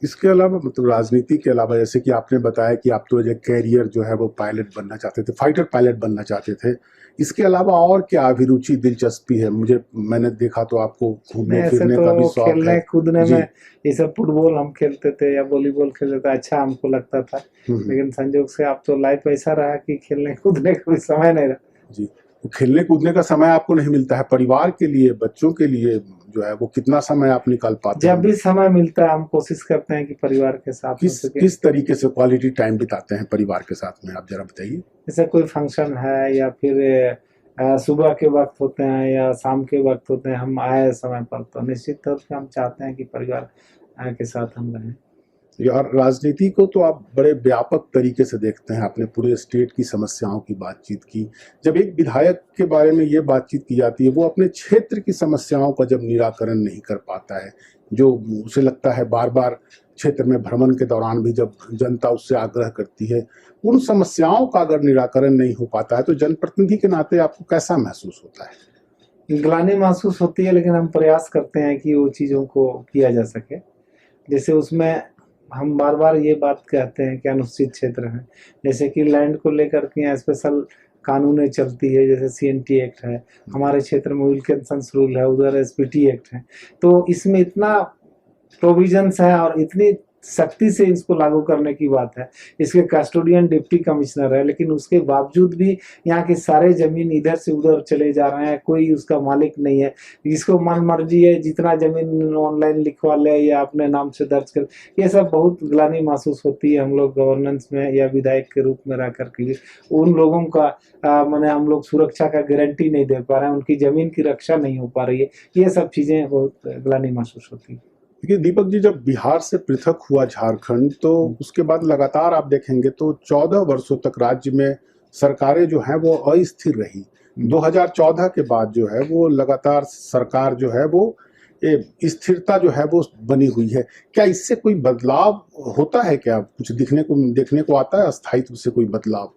इसके अलावा मतलब राजनीति के अलावा जैसे कि आपने बताया कि आप तो जो कैरियर जो है वो पायलट बनना चाहते थे, फाइटर पायलट बनना चाहते थे, इसके अलावा और क्या अभिरुचि, दिलचस्पी है? मैंने देखा तो आपको घूमने फिरने का भी शौक है, खेलने कूदने में, ये सब फुटबॉल हम खेलते थे या वॉलीबॉल खेलते थे, अच्छा हमको लगता था। लेकिन संजोग से अब तो लाइफ ऐसा रहा कि खेलने कूदने का भी समय नहीं रहा। जी, तो खेलने कूदने का समय आपको नहीं मिलता है। परिवार के लिए, बच्चों के लिए जो है वो कितना समय आप निकाल पाते हैं? जब भी समय मिलता है हम कोशिश करते हैं कि परिवार के साथ किस तरीके से क्वालिटी टाइम बिताते हैं परिवार के साथ में, आप जरा बताइए। जैसे कोई फंक्शन है या फिर सुबह के वक्त होते हैं या शाम के वक्त होते हैं, हम आए समय पर, तो निश्चित तौर पे हम चाहते हैं कि परिवार के साथ हम रहें। यार राजनीति को तो आप बड़े व्यापक तरीके से देखते हैं, आपने पूरे स्टेट की समस्याओं की बातचीत की। जब एक विधायक के बारे में ये बातचीत की जाती है, वो अपने क्षेत्र की समस्याओं का जब निराकरण नहीं कर पाता है, जो उसे लगता है बार बार क्षेत्र में भ्रमण के दौरान भी जब जनता उससे आग्रह करती है, उन समस्याओं का अगर निराकरण नहीं हो पाता है तो जनप्रतिनिधि के नाते आपको कैसा महसूस होता है? ग्लानि महसूस होती है, लेकिन हम प्रयास करते हैं कि वो चीज़ों को किया जा सके। जैसे उसमें हम बार बार ये बात कहते हैं कि अनुसूचित क्षेत्र है, जैसे कि लैंड को लेकर के यहाँ स्पेशल कानूनें चलती है, जैसे CNT एक्ट है, हमारे क्षेत्र में विल्किंसन्स रूल है, उधर SPT एक्ट है। तो इसमें इतना प्रोविजंस है और इतनी सख्ती से इसको लागू करने की बात है। इसके कस्टोडियन डिप्टी कमिश्नर है, लेकिन उसके बावजूद भी यहाँ के सारे जमीन इधर से उधर चले जा रहे हैं, कोई उसका मालिक नहीं है। इसको मन मर्जी है, जितना जमीन ऑनलाइन लिखवा ले या अपने नाम से दर्ज कर। ये सब बहुत ग्लानि महसूस होती है हम लोग गवर्नेंस में या विधायक के रूप में रह करके भी उन लोगों का मैंने हम लोग सुरक्षा का गारंटी नहीं दे पा रहे हैं, उनकी जमीन की रक्षा नहीं हो पा रही है। ये सब चीजें बहुत ग्लानि महसूस होती है। देखिए दीपक जी, जब बिहार से पृथक हुआ झारखंड, तो उसके बाद लगातार आप देखेंगे तो 14 वर्षों तक राज्य में सरकारें जो हैं वो अस्थिर रही। 2014 के बाद जो है वो लगातार सरकार जो है वो स्थिरता जो है वो बनी हुई है। क्या इससे कोई बदलाव होता है? क्या कुछ देखने को आता है? अस्थायित्व से कोई बदलाव?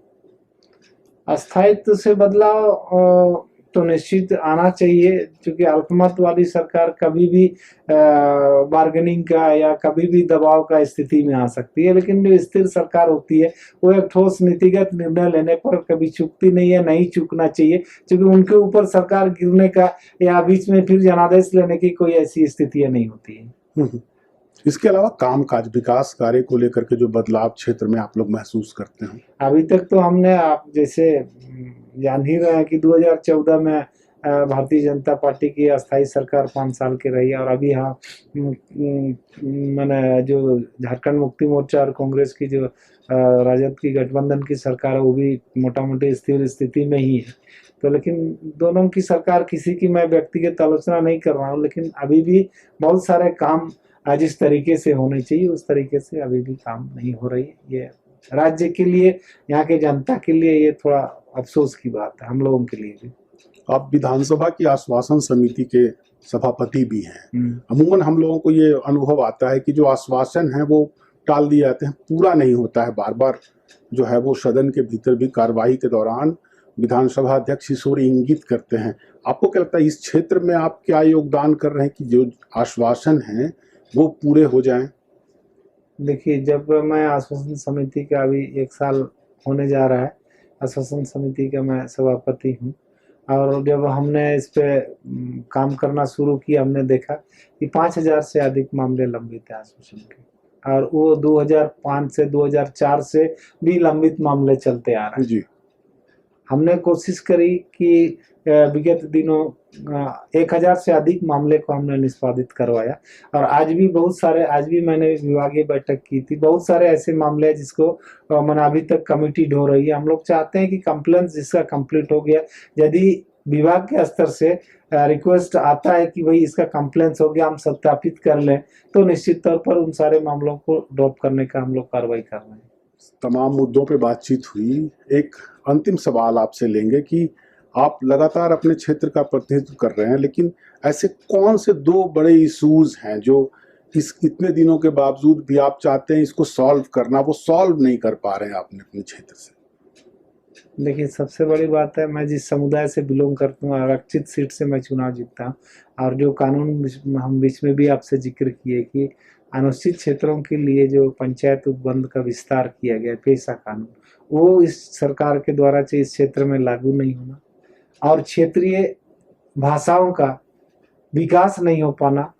अस्थायित्व से बदलाव तो निश्चित आना चाहिए, क्योंकि अल्पमत वाली सरकार कभी भी बार्गेनिंग का या कभी भी दबाव का स्थिति में आ सकती है, लेकिन जो स्थिर सरकार होती है वो एक ठोस नीतिगत निर्णय लेने पर कभी चूकती नहीं है, नहीं चूकना चाहिए, क्योंकि उनके ऊपर सरकार गिरने का या बीच में फिर जनादेश लेने की कोई ऐसी स्थितियां नहीं होती है। इसके अलावा कामकाज विकास कार्य को लेकर के जो बदलाव क्षेत्र में आप लोग महसूस करते हैं? अभी तक तो हमने, आप जैसे जान ही रहे हैं कि 2014 में भारतीय जनता पार्टी की अस्थाई सरकार 5 साल की रही, और अभी हाँ मैंने जो झारखंड मुक्ति मोर्चा और कांग्रेस की जो राजद की गठबंधन की सरकार है वो भी मोटा मोटी स्थिर स्थिति में ही है। तो लेकिन दोनों की सरकार, किसी की मैं व्यक्तिगत आलोचना नहीं कर रहा हूँ, लेकिन अभी भी बहुत सारे काम जिस तरीके से होने चाहिए उस तरीके से अभी भी काम नहीं हो रही। ये राज्य के लिए, यहाँ के जनता के लिए ये थोड़ा अफसोस की बात है, हम लोगों के लिए भी। आप विधानसभा की आश्वासन समिति के सभापति भी हैं। अमूमन हम लोगों को ये अनुभव आता है कि जो आश्वासन है वो टाल दिए जाते हैं, पूरा नहीं होता है। बार बार जो है वो सदन के भीतर भी कार्रवाई के दौरान विधानसभा अध्यक्ष किशोर इंगित करते हैं। आपको क्या लगता है इस क्षेत्र में आप क्या योगदान कर रहे हैं कि जो आश्वासन हैं वो पूरे हो जाएं? देखिए, जब मैं आश्वासन समिति का अभी 1 साल होने जा रहा है, आश्वासन समिति का मैं सभापति हूँ, और जब हमने इस पे काम करना शुरू किया, हमने देखा कि 5000 से अधिक मामले लंबित हैं आश्वासन के, और वो 2005 से 2004 से भी लंबित मामले चलते आ रहे हैं जी। हमने कोशिश करी कि विगत दिनों 1000 से अधिक मामले को हमने निष्पादित करवाया, और आज भी मैंने विभागीय बैठक की थी। बहुत सारे ऐसे मामले हैं जिसको मैंने अभी तक कमिटी ढो रही है। हम लोग चाहते हैं कि कंप्लेंट्स जिसका कंप्लीट हो गया, यदि विभाग के स्तर से रिक्वेस्ट आता है कि भाई इसका कंप्लेंट्स हो गया, हम सत्यापित कर लें, तो निश्चित तौर पर उन सारे मामलों को ड्रॉप करने का हम लोग कार्रवाई कर रहे हैं। तमाम मुद्दों पे बातचीत हुई। एक अंतिम सवाल आपसे लेंगे कि आप लगातार अपने क्षेत्र का प्रतिनिधित्व कर रहे हैं, लेकिन ऐसे कौन से 2 बड़े इश्यूज हैं जो इस इतने दिनों के बावजूद भी आप चाहते हैं इसको सॉल्व करना, वो सॉल्व नहीं कर पा रहे हैं आपने अपने क्षेत्र से? देखिए, सबसे बड़ी बात है, मैं जिस समुदाय से बिलोंग करता हूँ, आरक्षित सीट से मैं चुनाव जीतता हूँ, और जो कानून हम बीच में भी आपसे जिक्र किए कि अनुसूचित क्षेत्रों के लिए जो पंचायत उपबंध का विस्तार किया गया, पेशा कानून, वो इस सरकार के द्वारा इस क्षेत्र में लागू नहीं होना, और क्षेत्रीय भाषाओं का विकास नहीं हो पाना,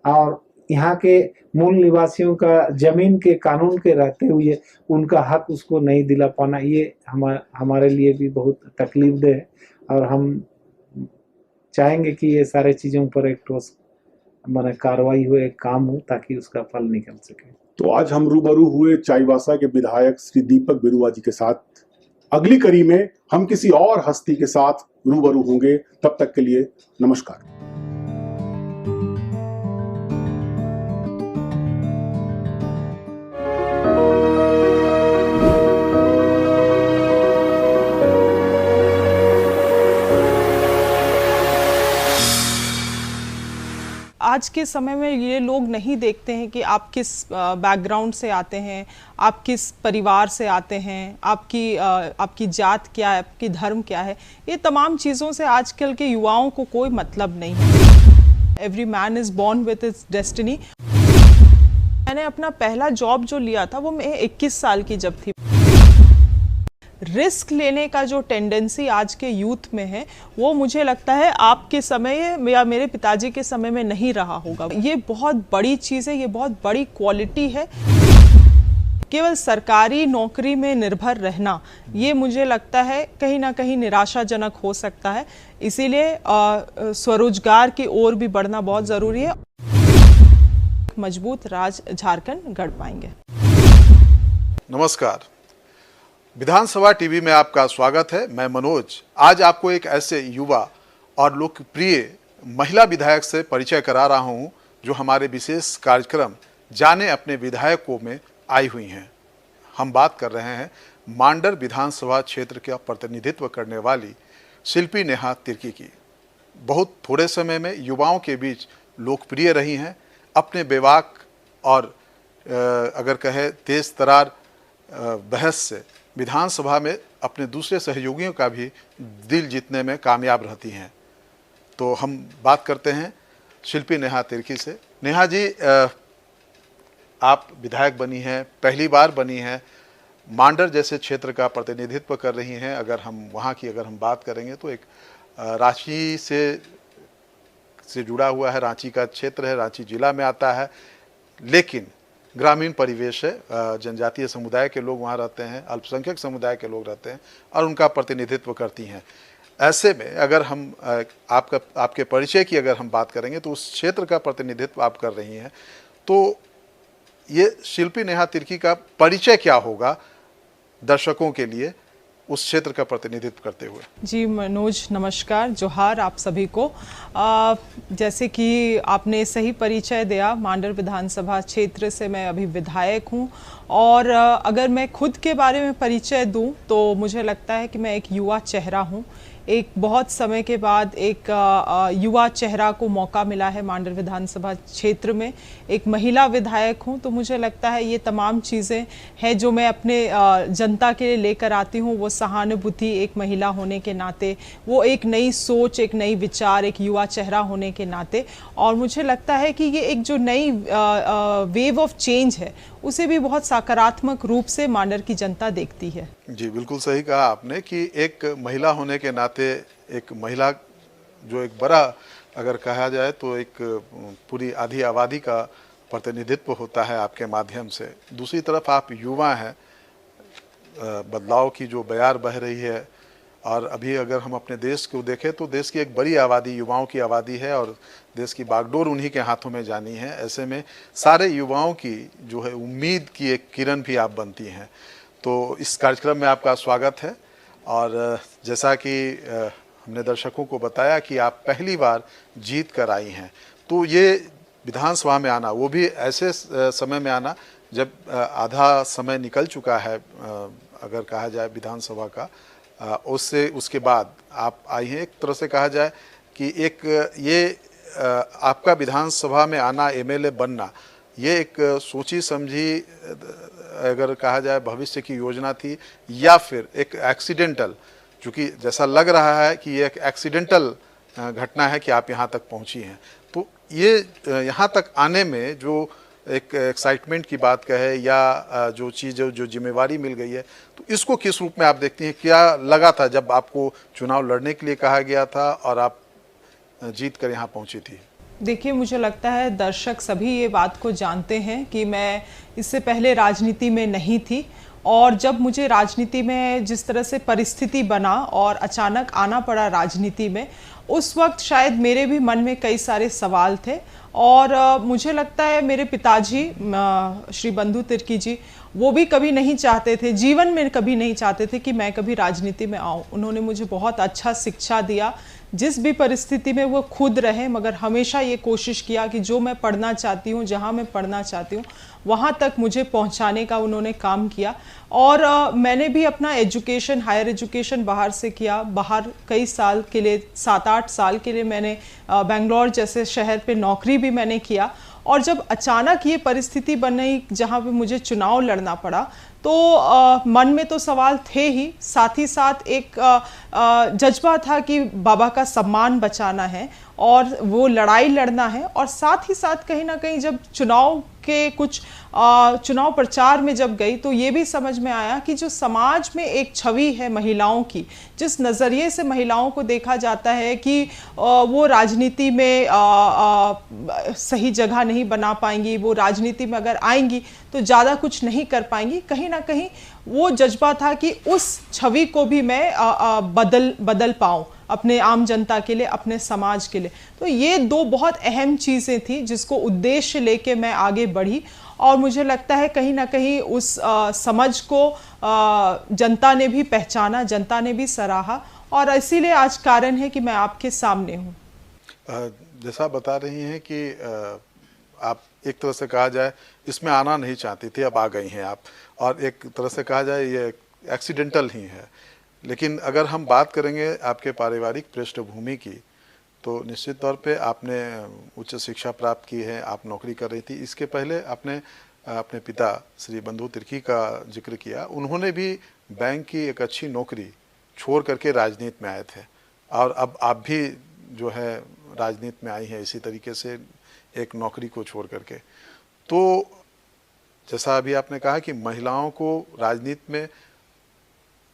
और यहाँ के मूल निवासियों का जमीन के कानून के रहते हुए उनका हक उसको नहीं दिला पाना, ये हमारे लिए भी बहुत तकलीफदेह है, और हम चाहेंगे कि ये सारे चीज़ों पर एक ठोस माने कार्रवाई हुए, काम हो, ताकि उसका फल निकल सके। तो आज हम रूबरू हुए चाईबासा के विधायक श्री दीपक बिरुआ जी के साथ। अगली कड़ी में हम किसी और हस्ती के साथ रूबरू होंगे। तब तक के लिए नमस्कार। आज के समय में ये लोग नहीं देखते हैं कि आप किस बैकग्राउंड से आते हैं, आप किस परिवार से आते हैं, आपकी जात क्या है, आपकी धर्म क्या है। ये तमाम चीज़ों से आजकल के युवाओं को कोई मतलब नहीं है। Every man is born with his destiny. मैंने अपना पहला जॉब जो लिया था वो मैं 21 साल की जब थी। रिस्क लेने का जो टेंडेंसी आज के यूथ में है वो मुझे लगता है आपके समय या मेरे पिताजी के समय में नहीं रहा होगा। ये बहुत बड़ी चीज़ है, ये बहुत बड़ी क्वालिटी है। केवल सरकारी नौकरी में निर्भर रहना ये मुझे लगता है कहीं ना कहीं निराशाजनक हो सकता है। इसीलिए स्वरोजगार की ओर भी बढ़ना बहुत ज़रूरी है। मजबूत राज्य झारखंड गढ़ पाएंगे। नमस्कार, विधानसभा टीवी में आपका स्वागत है। मैं मनोज आज आपको एक ऐसे युवा और लोकप्रिय महिला विधायक से परिचय करा रहा हूं जो हमारे विशेष कार्यक्रम जाने अपने विधायकों में आई हुई हैं। हम बात कर रहे हैं मांडर विधानसभा क्षेत्र का प्रतिनिधित्व करने वाली शिल्पी नेहा तिर्की की। बहुत थोड़े समय में युवाओं के बीच लोकप्रिय रही हैं। अपने बेबाक और अगर कहे तेज तरार बहस से विधानसभा में अपने दूसरे सहयोगियों का भी दिल जीतने में कामयाब रहती हैं। तो हम बात करते हैं शिल्पी नेहा तिर्की से। नेहा जी, आप विधायक बनी हैं, पहली बार बनी हैं, मांडर जैसे क्षेत्र का प्रतिनिधित्व कर रही हैं। अगर हम वहाँ की अगर हम बात करेंगे तो एक रांची से जुड़ा हुआ है, रांची का क्षेत्र है, रांची जिला में आता है, लेकिन ग्रामीण परिवेश है, जनजातीय समुदाय के लोग वहाँ रहते हैं, अल्पसंख्यक समुदाय के लोग रहते हैं और उनका प्रतिनिधित्व करती हैं। ऐसे में अगर हम आपके परिचय की अगर हम बात करेंगे तो उस क्षेत्र का प्रतिनिधित्व आप कर रही हैं, तो ये शिल्पी नेहा तिर्की का परिचय क्या होगा दर्शकों के लिए उस क्षेत्र का प्रतिनिधित्व करते हुए? जी मनोज, नमस्कार, जोहार आप सभी को। जैसे कि आपने सही परिचय दिया, मांडर विधानसभा क्षेत्र से मैं अभी विधायक हूं और अगर मैं खुद के बारे में परिचय दूं तो मुझे लगता है कि मैं एक युवा चेहरा हूं। एक बहुत समय के बाद एक युवा चेहरा को मौका मिला है मांडर विधानसभा क्षेत्र में, एक महिला विधायक हूं, तो मुझे लगता है ये तमाम चीज़ें हैं जो मैं अपने जनता के लिए लेकर आती हूं। वो सहानुभूति एक महिला होने के नाते, वो एक नई सोच, एक नई विचार, एक युवा चेहरा होने के नाते, और मुझे लगता है कि ये एक जो नई वेव ऑफ चेंज है उसे भी बहुत सकारात्मक रूप से मांडर की जनता देखती है। जी, बिल्कुल सही कहा आपने कि एक महिला होने के नाते, एक महिला जो एक बड़ा अगर कहा जाए तो एक पूरी आधी आबादी का प्रतिनिधित्व होता है आपके माध्यम से। दूसरी तरफ आप युवा हैं, बदलाव की जो बयार बह रही है, और अभी अगर हम अपने देश को देखें तो देश की एक बड़ी आबादी युवाओं की आबादी है और देश की बागडोर उन्हीं के हाथों में जानी है। ऐसे में सारे युवाओं की जो है उम्मीद की एक किरण भी आप बनती हैं। तो इस कार्यक्रम में आपका स्वागत है। और जैसा कि हमने दर्शकों को बताया कि आप पहली बार जीत कर आई हैं, तो ये विधानसभा में आना, वो भी ऐसे समय में आना जब आधा समय निकल चुका है अगर कहा जाए विधानसभा का, उसके बाद आप आई हैं। एक तरह से कहा जाए कि एक ये आपका विधानसभा में आना, एमएलए बनना, ये एक सोची समझी अगर कहा जाए भविष्य की योजना थी, या फिर एक एक्सीडेंटल, चूँकि जैसा लग रहा है कि ये एक एक्सीडेंटल घटना है कि आप यहाँ तक पहुँची हैं। तो ये यहाँ तक आने में जो एक एक्साइटमेंट की बात कहे या जो चीज़ जो जिम्मेवारी मिल गई है, तो इसको किस रूप में आप देखती हैं? क्या लगा था जब आपको चुनाव लड़ने के लिए कहा गया था और आप जीत कर यहाँ पहुँची थी? देखिए, मुझे लगता है दर्शक सभी ये बात को जानते हैं कि मैं इससे पहले राजनीति में नहीं थी, और जब मुझे राजनीति में जिस तरह से परिस्थिति बना और अचानक आना पड़ा राजनीति में, उस वक्त शायद मेरे भी मन में कई सारे सवाल थे। और मुझे लगता है मेरे पिताजी श्री बंधु तिर्की जी, वो भी कभी नहीं चाहते थे, जीवन में कभी नहीं चाहते थे कि मैं कभी राजनीति में आऊँ। उन्होंने मुझे बहुत अच्छा शिक्षा दिया, जिस भी परिस्थिति में वो खुद रहे, मगर हमेशा ये कोशिश किया कि जो मैं पढ़ना चाहती हूँ, जहाँ मैं पढ़ना चाहती हूँ, वहाँ तक मुझे पहुँचाने का उन्होंने काम किया। और मैंने भी अपना एजुकेशन, हायर एजुकेशन बाहर से किया। बाहर कई साल के लिए, 7-8 साल के लिए मैंने बेंगलोर जैसे शहर पे नौकरी भी मैंने किया। और जब अचानक ये परिस्थिति बन गई जहाँ पे मुझे चुनाव लड़ना पड़ा, तो मन में तो सवाल थे ही, साथ ही साथ एक जज्बा था कि बाबा का सम्मान बचाना है और वो लड़ाई लड़ना है। और साथ ही साथ कहीं ना कहीं जब चुनाव के कुछ चुनाव प्रचार में जब गई, तो ये भी समझ में आया कि जो समाज में एक छवि है महिलाओं की, जिस नज़रिए से महिलाओं को देखा जाता है कि वो राजनीति में सही जगह नहीं बना पाएंगी, वो राजनीति में अगर आएंगी तो ज़्यादा कुछ नहीं कर पाएंगी, कहीं ना कहीं वो जज्बा था कि उस छवि को भी मैं बदल पाऊँ अपने आम जनता के लिए, अपने समाज के लिए। तो ये दो बहुत अहम चीज़ें थी जिसको उद्देश्य लेके मैं आगे बढ़ी। और मुझे लगता है कहीं ना कहीं उस समझ को जनता ने भी पहचाना, जनता ने भी सराहा, और इसीलिए आज कारण है कि मैं आपके सामने हूँ। जैसा बता रही हैं कि आप एक तरह से कहा जाए इसमें आना नहीं चाहती थी, अब आ गई हैं आप, और एक तरह से कहा जाए ये एक्सीडेंटल ही है। लेकिन अगर हम बात करेंगे आपके पारिवारिक पृष्ठभूमि की, तो निश्चित तौर पे आपने उच्च शिक्षा प्राप्त की है, आप नौकरी कर रही थी। इसके पहले आपने अपने पिता श्री बंधु तिर्की का जिक्र किया, उन्होंने भी बैंक की एक अच्छी नौकरी छोड़ करके राजनीति में आए थे और अब आप भी जो है राजनीति में आई हैं इसी तरीके से एक नौकरी को छोड़ करके। तो जैसा अभी आपने कहा कि महिलाओं को राजनीति में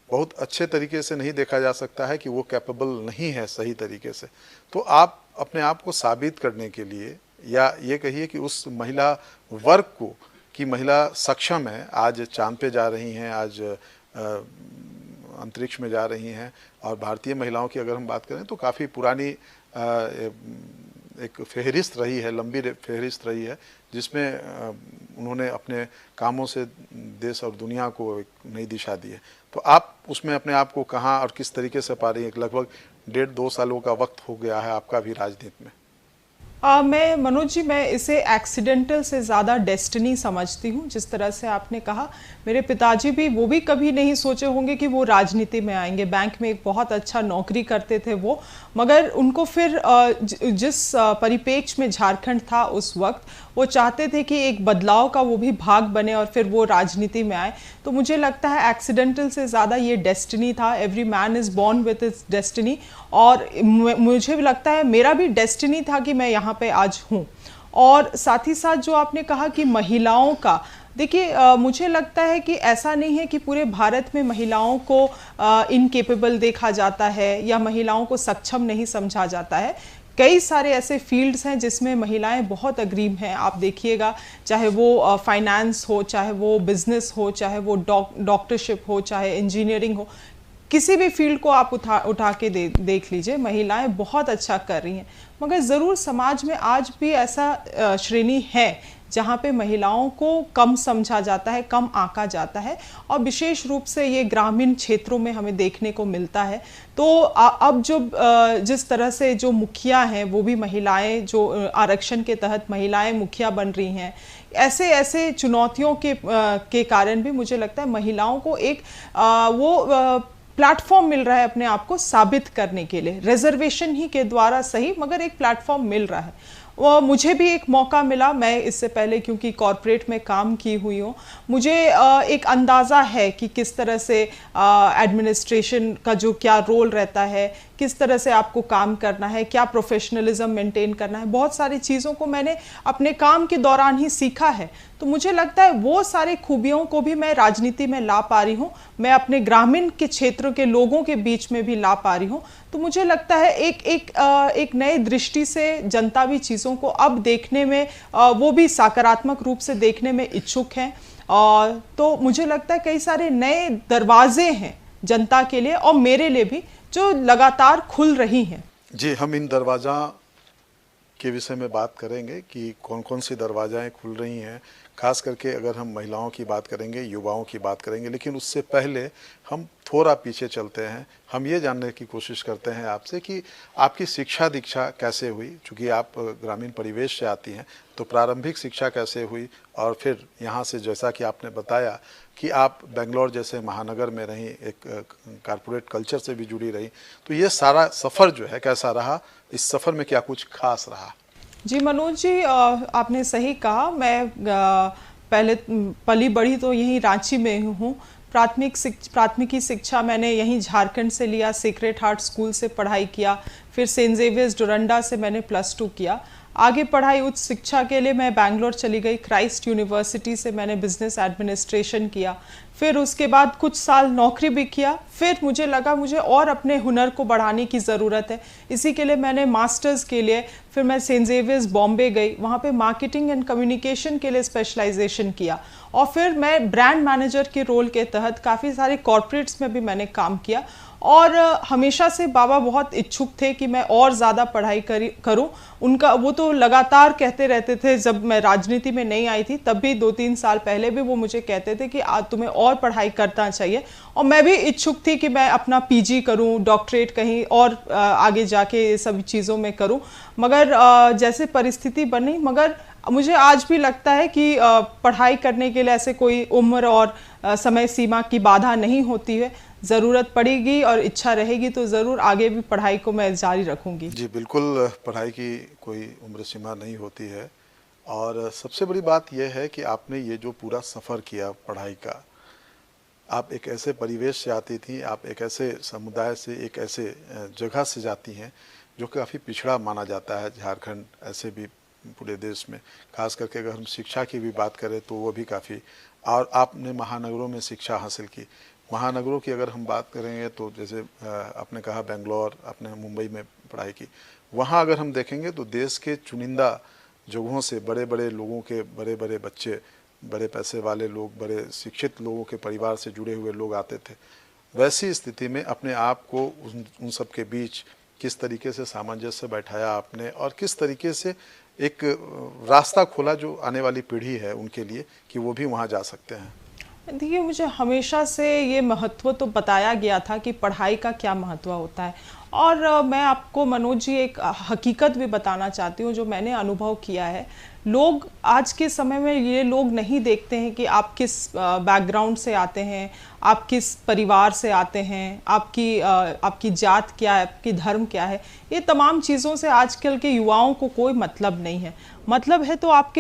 बहुत अच्छे तरीके से नहीं देखा जा सकता है कि वो कैपेबल नहीं है सही तरीके से, तो आप अपने आप को साबित करने के लिए या ये कहिए कि उस महिला वर्ग को कि महिला सक्षम है, आज चांद पे जा रही हैं, आज अंतरिक्ष में जा रही हैं, और भारतीय महिलाओं की अगर हम बात करें तो काफ़ी पुरानी एक फहरिस्त रही है, लंबी फहरिस्त रही है, जिसमें उन्होंने अपने कामों से देश और दुनिया को एक नई दिशा दी है। तो आप उसमें अपने आप को कहाँ और किस तरीके से पा रही हैं? लगभग 1.5-2 सालों का वक्त हो गया है आपका भी राजनीति में। मैं मनोज जी, मैं इसे एक्सीडेंटल से ज़्यादा डेस्टिनी समझती हूँ। जिस तरह से आपने कहा, मेरे पिताजी भी वो भी कभी नहीं सोचे होंगे कि वो राजनीति में आएंगे। बैंक में एक बहुत अच्छा नौकरी करते थे वो, मगर उनको फिर जिस परिप्रेक्ष्य में झारखंड था उस वक्त, वो चाहते थे कि एक बदलाव का वो भी भाग बने और फिर वो राजनीति में आए। तो मुझे लगता है एक्सीडेंटल से ज़्यादा ये डेस्टिनी था। Every man is born with its destiny, और मुझे भी लगता है मेरा भी डेस्टिनी था कि मैं यहाँ पे आज हूँ। और साथ ही साथ जो आपने कहा कि महिलाओं का, देखिए मुझे लगता है कि ऐसा नहीं है कि पूरे भारत में महिलाओं को इनकेपेबल देखा जाता है या महिलाओं को सक्षम नहीं समझा जाता है। कई सारे ऐसे फील्ड्स हैं जिसमें महिलाएं बहुत अग्रीम हैं। आप देखिएगा, चाहे वो फाइनेंस हो, चाहे वो बिजनेस हो, चाहे वो डॉक्टरशिप हो, चाहे इंजीनियरिंग हो, किसी भी फील्ड को आप उठा के देख लीजिए, महिलाएं बहुत अच्छा कर रही हैं। मगर ज़रूर समाज में आज भी ऐसा श्रेणी है जहाँ पे महिलाओं को कम समझा जाता है, कम आंका जाता है, और विशेष रूप से ये ग्रामीण क्षेत्रों में हमें देखने को मिलता है। तो अब जो जिस तरह से जो मुखिया हैं वो भी महिलाएं, जो आरक्षण के तहत महिलाएं मुखिया बन रही हैं, ऐसे ऐसे चुनौतियों के कारण भी मुझे लगता है महिलाओं को एक प्लेटफॉर्म मिल रहा है अपने आप को साबित करने के लिए। रिजर्वेशन ही के द्वारा सही, मगर एक प्लेटफॉर्म मिल रहा है। वो मुझे भी एक मौका मिला, मैं इससे पहले क्योंकि कॉरपोरेट में काम की हुई हूँ, मुझे एक अंदाज़ा है कि किस तरह से एडमिनिस्ट्रेशन का जो क्या रोल रहता है, किस तरह से आपको काम करना है, क्या प्रोफेशनलिज्म मेंटेन करना है। बहुत सारी चीज़ों को मैंने अपने काम के दौरान ही सीखा है। तो मुझे लगता है वो सारी खूबियों को भी मैं राजनीति में ला पा रही हूँ, मैं अपने ग्रामीण के क्षेत्र के लोगों के बीच में भी ला पा रही हूँ। तो मुझे लगता है एक नए दृष्टि से जनता भी चीज़ों को अब देखने में, वो भी सकारात्मक रूप से देखने में इच्छुक हैं। तो मुझे लगता है कई सारे नए दरवाजे हैं जनता के लिए और मेरे लिए भी, जो लगातार खुल रही हैं। जी, हम इन दरवाज़ा के विषय में बात करेंगे कि कौन कौन सी दरवाज़ाएँ खुल रही हैं, खास करके अगर हम महिलाओं की बात करेंगे, युवाओं की बात करेंगे। लेकिन उससे पहले हम थोड़ा पीछे चलते हैं। हम ये जानने की कोशिश करते हैं आपसे कि आपकी शिक्षा दीक्षा कैसे हुई। चूँकि आप ग्रामीण परिवेश से आती हैं, तो प्रारंभिक शिक्षा कैसे हुई, और फिर यहाँ से जैसा कि आपने बताया कि आप बेंगलोर जैसे महानगर में रहीं, एक कॉरपोरेट कल्चर से भी जुड़ी रही, तो ये सारा सफ़र जो है कैसा रहा? इस सफ़र में क्या कुछ खास रहा? जी मनोज जी, आपने सही कहा। मैं पहले पली बढ़ी तो यहीं रांची में हूँ। प्राथमिकी शिक्षा मैंने यहीं झारखंड से लिया, सीक्रेट हार्ट स्कूल से पढ़ाई किया, फिर सेंट जेवियर्स डोरंडा से मैंने +2 किया। आगे पढ़ाई उच्च शिक्षा के लिए मैं बैंगलोर चली गई, क्राइस्ट यूनिवर्सिटी से मैंने बिजनेस एडमिनिस्ट्रेशन किया। फिर उसके बाद कुछ साल नौकरी भी किया। फिर मुझे लगा मुझे और अपने हुनर को बढ़ाने की ज़रूरत है। इसी के लिए मैंने मास्टर्स के लिए फिर मैं सेंट जेवियर्स बॉम्बे गई, वहाँ पे मार्केटिंग एंड कम्युनिकेशन के लिए स्पेशलाइजेशन किया, और फिर मैं ब्रांड मैनेजर के रोल के तहत काफ़ी सारे कॉर्पोरेट्स में भी मैंने काम किया। और हमेशा से बाबा बहुत इच्छुक थे कि मैं और ज़्यादा पढ़ाई करूं। उनका वो तो लगातार कहते रहते थे, जब मैं राजनीति में नहीं आई थी तब भी 2-3 साल पहले भी वो मुझे कहते थे कि तुम्हें और पढ़ाई करना चाहिए। और मैं भी इच्छुक थी कि मैं अपना पीजी करूं, डॉक्टरेट कहीं और आगे जाके सब चीज़ों में करूं। मगर जैसे परिस्थिति बनी, मगर मुझे आज भी लगता है कि पढ़ाई करने के लिए ऐसे कोई उम्र और समय सीमा की बाधा नहीं होती है। ज़रूरत पड़ेगी और इच्छा रहेगी तो ज़रूर आगे भी पढ़ाई को मैं जारी रखूंगी। जी बिल्कुल, पढ़ाई की कोई उम्र सीमा नहीं होती है। और सबसे बड़ी बात यह है कि आपने ये जो पूरा सफ़र किया पढ़ाई का, आप एक ऐसे परिवेश से आती थी, आप एक ऐसे समुदाय से, एक ऐसे जगह से जाती हैं जो काफ़ी पिछड़ा माना जाता है झारखंड, ऐसे भी पूरे देश में। खास करके अगर हम शिक्षा की भी बात करें तो वो भी काफ़ी, और आपने महानगरों में शिक्षा हासिल की। महानगरों की अगर हम बात करेंगे तो जैसे आपने कहा बेंगलोर, आपने मुंबई में पढ़ाई की, वहाँ अगर हम देखेंगे तो देश के चुनिंदा जगहों से बड़े बड़े लोगों के बड़े बड़े बच्चे, बड़े पैसे वाले लोग, बड़े शिक्षित लोगों के परिवार से जुड़े हुए लोग आते थे। वैसी स्थिति में अपने आप को उन सब के बीच किस तरीके से सामंजस्य बैठाया आपने, और किस तरीके से एक रास्ता खोला जो आने वाली पीढ़ी है उनके लिए कि वो भी वहाँ जा सकते हैं? देखिए, मुझे हमेशा से ये महत्व तो बताया गया था कि पढ़ाई का क्या महत्व होता है, और मैं आपको मनोज जी एक हकीकत भी बताना चाहती हूँ जो मैंने अनुभव किया है। लोग आज के समय में ये लोग नहीं देखते हैं कि आप किस बैकग्राउंड से आते हैं, आप किस परिवार से आते हैं, आपकी जात क्या है, आपकी धर्म क्या है। ये तमाम चीज़ों से आजकल के युवाओं को कोई मतलब नहीं है। मतलब है तो आप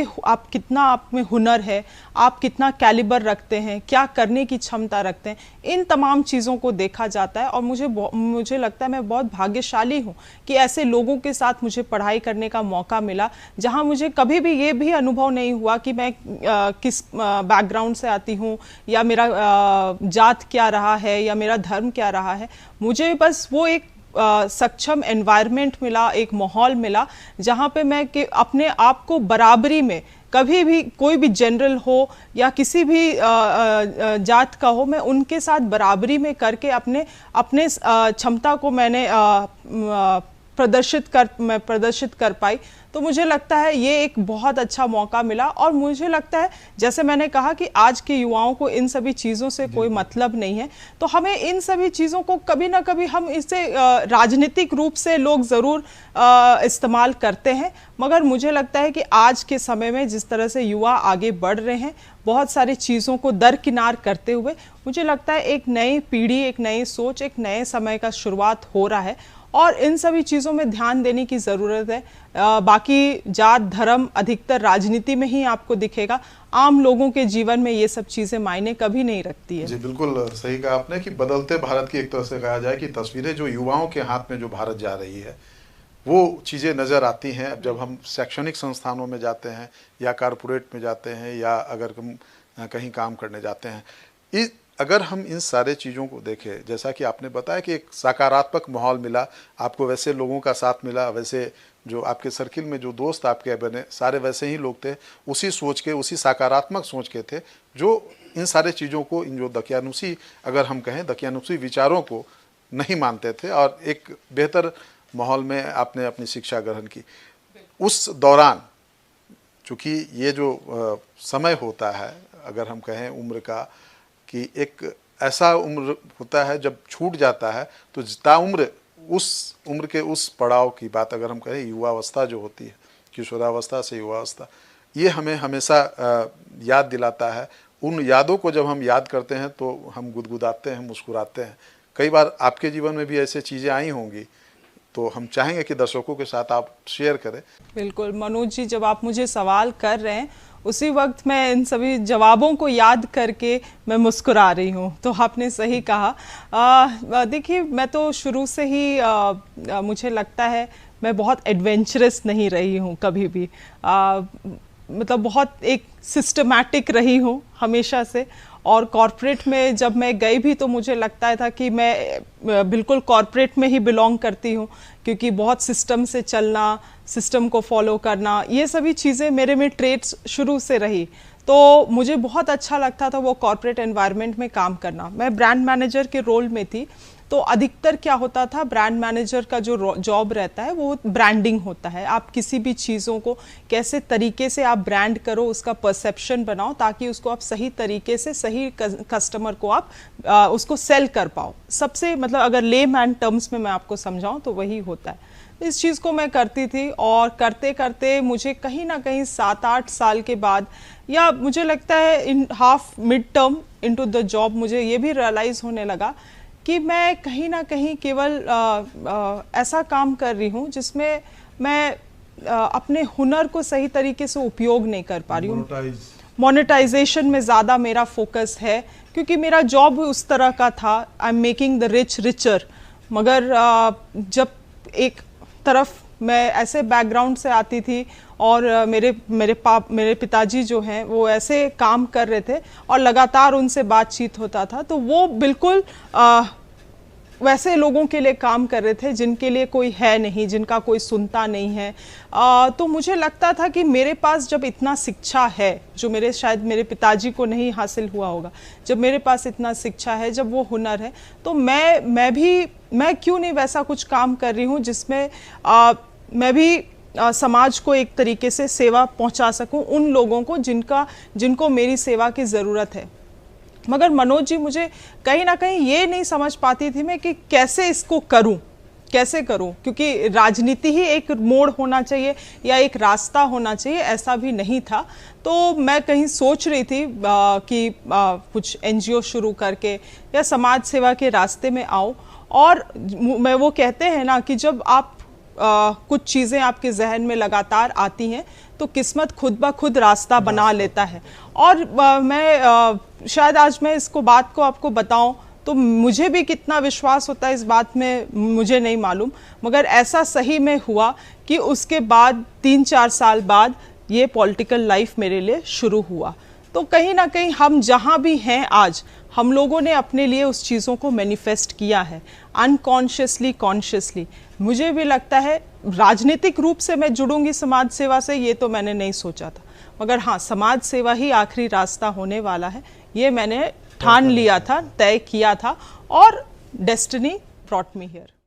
कितना आप में हुनर है, आप कितना कैलिबर रखते हैं, क्या करने की क्षमता रखते हैं, इन तमाम चीज़ों को देखा जाता है। और मुझे लगता है मैं बहुत भाग्यशाली हूँ कि ऐसे लोगों के साथ मुझे पढ़ाई करने का मौका मिला, जहाँ मुझे कभी भी ये भी अनुभव नहीं हुआ कि मैं किस बैकग्राउंड से आती हूँ, या मेरा जात क्या रहा है, या मेरा धर्म क्या रहा है। मुझे बस वो एक सक्षम एनवायरनमेंट मिला, एक माहौल मिला, जहाँ पे मैं कि अपने आप को बराबरी में, कभी भी कोई भी जनरल हो या किसी भी जात का हो, मैं उनके साथ बराबरी में करके अपने क्षमता को मैंने प्रदर्शित कर पाई। तो मुझे लगता है ये एक बहुत अच्छा मौका मिला। और मुझे लगता है, जैसे मैंने कहा कि आज के युवाओं को इन सभी चीज़ों से कोई मतलब नहीं है, तो हमें इन सभी चीज़ों को कभी ना कभी, हम इसे राजनीतिक रूप से लोग ज़रूर इस्तेमाल करते हैं, मगर मुझे लगता है कि आज के समय में जिस तरह से युवा आगे बढ़ रहे हैं, बहुत सारी चीज़ों को दरकिनार करते हुए, मुझे लगता है एक नई पीढ़ी, एक नई सोच, एक नए समय का शुरुआत हो रहा है, और इन सभी चीज़ों में ध्यान देने की ज़रूरत है। बाकी जात धर्म अधिकतर राजनीति में ही आपको दिखेगा, आम लोगों के जीवन में ये सब चीज़ें मायने कभी नहीं रखती है। जी बिल्कुल सही कहा आपने कि बदलते भारत की एक तरह से कहा जाए कि तस्वीरें जो युवाओं के हाथ में जो भारत जा रही है, वो चीज़ें नज़र आती हैं जब हम शैक्षणिक संस्थानों में जाते हैं, या कारपोरेट में जाते हैं, या अगर हम कहीं काम करने जाते हैं। अगर हम इन सारे चीज़ों को देखें, जैसा कि आपने बताया कि एक सकारात्मक माहौल मिला आपको, वैसे लोगों का साथ मिला, वैसे जो आपके सर्किल में जो दोस्त आपके बने सारे वैसे ही लोग थे, उसी सोच के, उसी सकारात्मक सोच के थे, जो इन सारे चीज़ों को, इन जो दकियानुसी, अगर हम कहें दकियानुसी विचारों को नहीं मानते थे, और एक बेहतर माहौल में आपने अपनी शिक्षा ग्रहण की। उस दौरान चूँकि ये जो समय होता है, अगर हम कहें उम्र का, कि एक ऐसा उम्र होता है जब छूट जाता है, तो ताउम्र उस उम्र के उस पड़ाव की बात अगर हम कहें, युवावस्था जो होती है, किशोरावस्था से युवावस्था, ये हमें हमेशा याद दिलाता है। उन यादों को जब हम याद करते हैं तो हम गुदगुदाते हैं, मुस्कुराते हैं। कई बार आपके जीवन में भी ऐसे चीज़ें आई होंगी, तो हम चाहेंगे कि दर्शकों के साथ आप शेयर करें। बिल्कुल मनोज जी, जब आप मुझे सवाल कर रहे हैं, उसी वक्त मैं इन सभी जवाबों को याद करके मैं मुस्कुरा रही हूँ। तो आपने सही कहा। देखिए, मैं तो शुरू से ही मुझे लगता है मैं बहुत एडवेंचरस नहीं रही हूँ कभी भी। मतलब बहुत एक सिस्टमैटिक रही हूँ हमेशा से। और कॉरपोरेट में जब मैं गई भी तो मुझे लगता था कि मैं बिल्कुल कॉरपोरेट में ही बिलोंग करती हूँ, क्योंकि बहुत सिस्टम से चलना, सिस्टम को फॉलो करना, ये सभी चीज़ें मेरे में ट्रेड्स शुरू से रही। तो मुझे बहुत अच्छा लगता था वो कॉरपोरेट एनवायरनमेंट में काम करना। मैं ब्रांड मैनेजर के रोल में थी, तो अधिकतर क्या होता था, ब्रांड मैनेजर का जो जॉब रहता है वो ब्रांडिंग होता है। आप किसी भी चीज़ों को कैसे तरीके से आप ब्रांड करो, उसका परसेप्शन बनाओ, ताकि उसको आप सही तरीके से सही कस्टमर को आप उसको सेल कर पाओ। सबसे मतलब अगर लेमैन टर्म्स में मैं आपको समझाऊं तो वही होता है। इस चीज़ को मैं करती थी, और करते करते मुझे कहीं ना कहीं 7-8 साल के बाद, या मुझे लगता है in half mid term into the job, मुझे ये भी रियलाइज़ होने लगा कि मैं कहीं ना कहीं केवल ऐसा काम कर रही हूँ जिसमें मैं अपने हुनर को सही तरीके से उपयोग नहीं कर पा रही हूँ। मोनेटाइजेशन में ज़्यादा मेरा फोकस है, क्योंकि मेरा जॉब उस तरह का था, I am making the rich richer. मगर जब एक तरफ मैं ऐसे बैकग्राउंड से आती थी और मेरे पिताजी जो हैं वो ऐसे काम कर रहे थे और लगातार उनसे बातचीत होता था, तो वो बिल्कुल वैसे लोगों के लिए काम कर रहे थे जिनके लिए कोई है नहीं, जिनका कोई सुनता नहीं है। तो मुझे लगता था कि मेरे पास जब इतना शिक्षा है, जो शायद मेरे पिताजी को नहीं हासिल हुआ होगा, जब मेरे पास इतना शिक्षा है, जब वो हुनर है, तो मैं क्यों नहीं वैसा कुछ काम कर रही हूँ जिसमें मैं भी समाज को एक तरीके से सेवा पहुँचा सकूँ उन लोगों को जिनको मेरी सेवा की ज़रूरत है। मगर मनोज जी, मुझे कहीं ना कहीं ये नहीं समझ पाती थी मैं कि कैसे इसको करूं, कैसे करूं, क्योंकि राजनीति ही एक मोड़ होना चाहिए या एक रास्ता होना चाहिए, ऐसा भी नहीं था। तो मैं कहीं सोच रही थी कि कुछ एनजीओ शुरू करके या समाज सेवा के रास्ते में आऊं। और मैं वो कहते हैं ना कि जब आप कुछ चीज़ें आपके जहन में लगातार आती हैं तो किस्मत खुद ब खुद रास्ता बना लेता है। और मैं शायद आज मैं इसको बात को आपको बताऊं तो मुझे भी कितना विश्वास होता है इस बात में मुझे नहीं मालूम, मगर ऐसा सही में हुआ कि उसके बाद 3-4 साल बाद ये पॉलिटिकल लाइफ मेरे लिए शुरू हुआ। तो कहीं ना कहीं हम जहाँ भी हैं आज, हम लोगों ने अपने लिए उस चीज़ों को मैनिफेस्ट किया है, अनकॉन्शियसली कॉन्शियसली। मुझे भी लगता है राजनीतिक रूप से मैं जुड़ूंगी समाज सेवा से, ये तो मैंने नहीं सोचा था, मगर हाँ, समाज सेवा ही आखिरी रास्ता होने वाला है, ये मैंने ठान लिया था, तय किया था, और डेस्टिनी ब्रॉट मी हियर।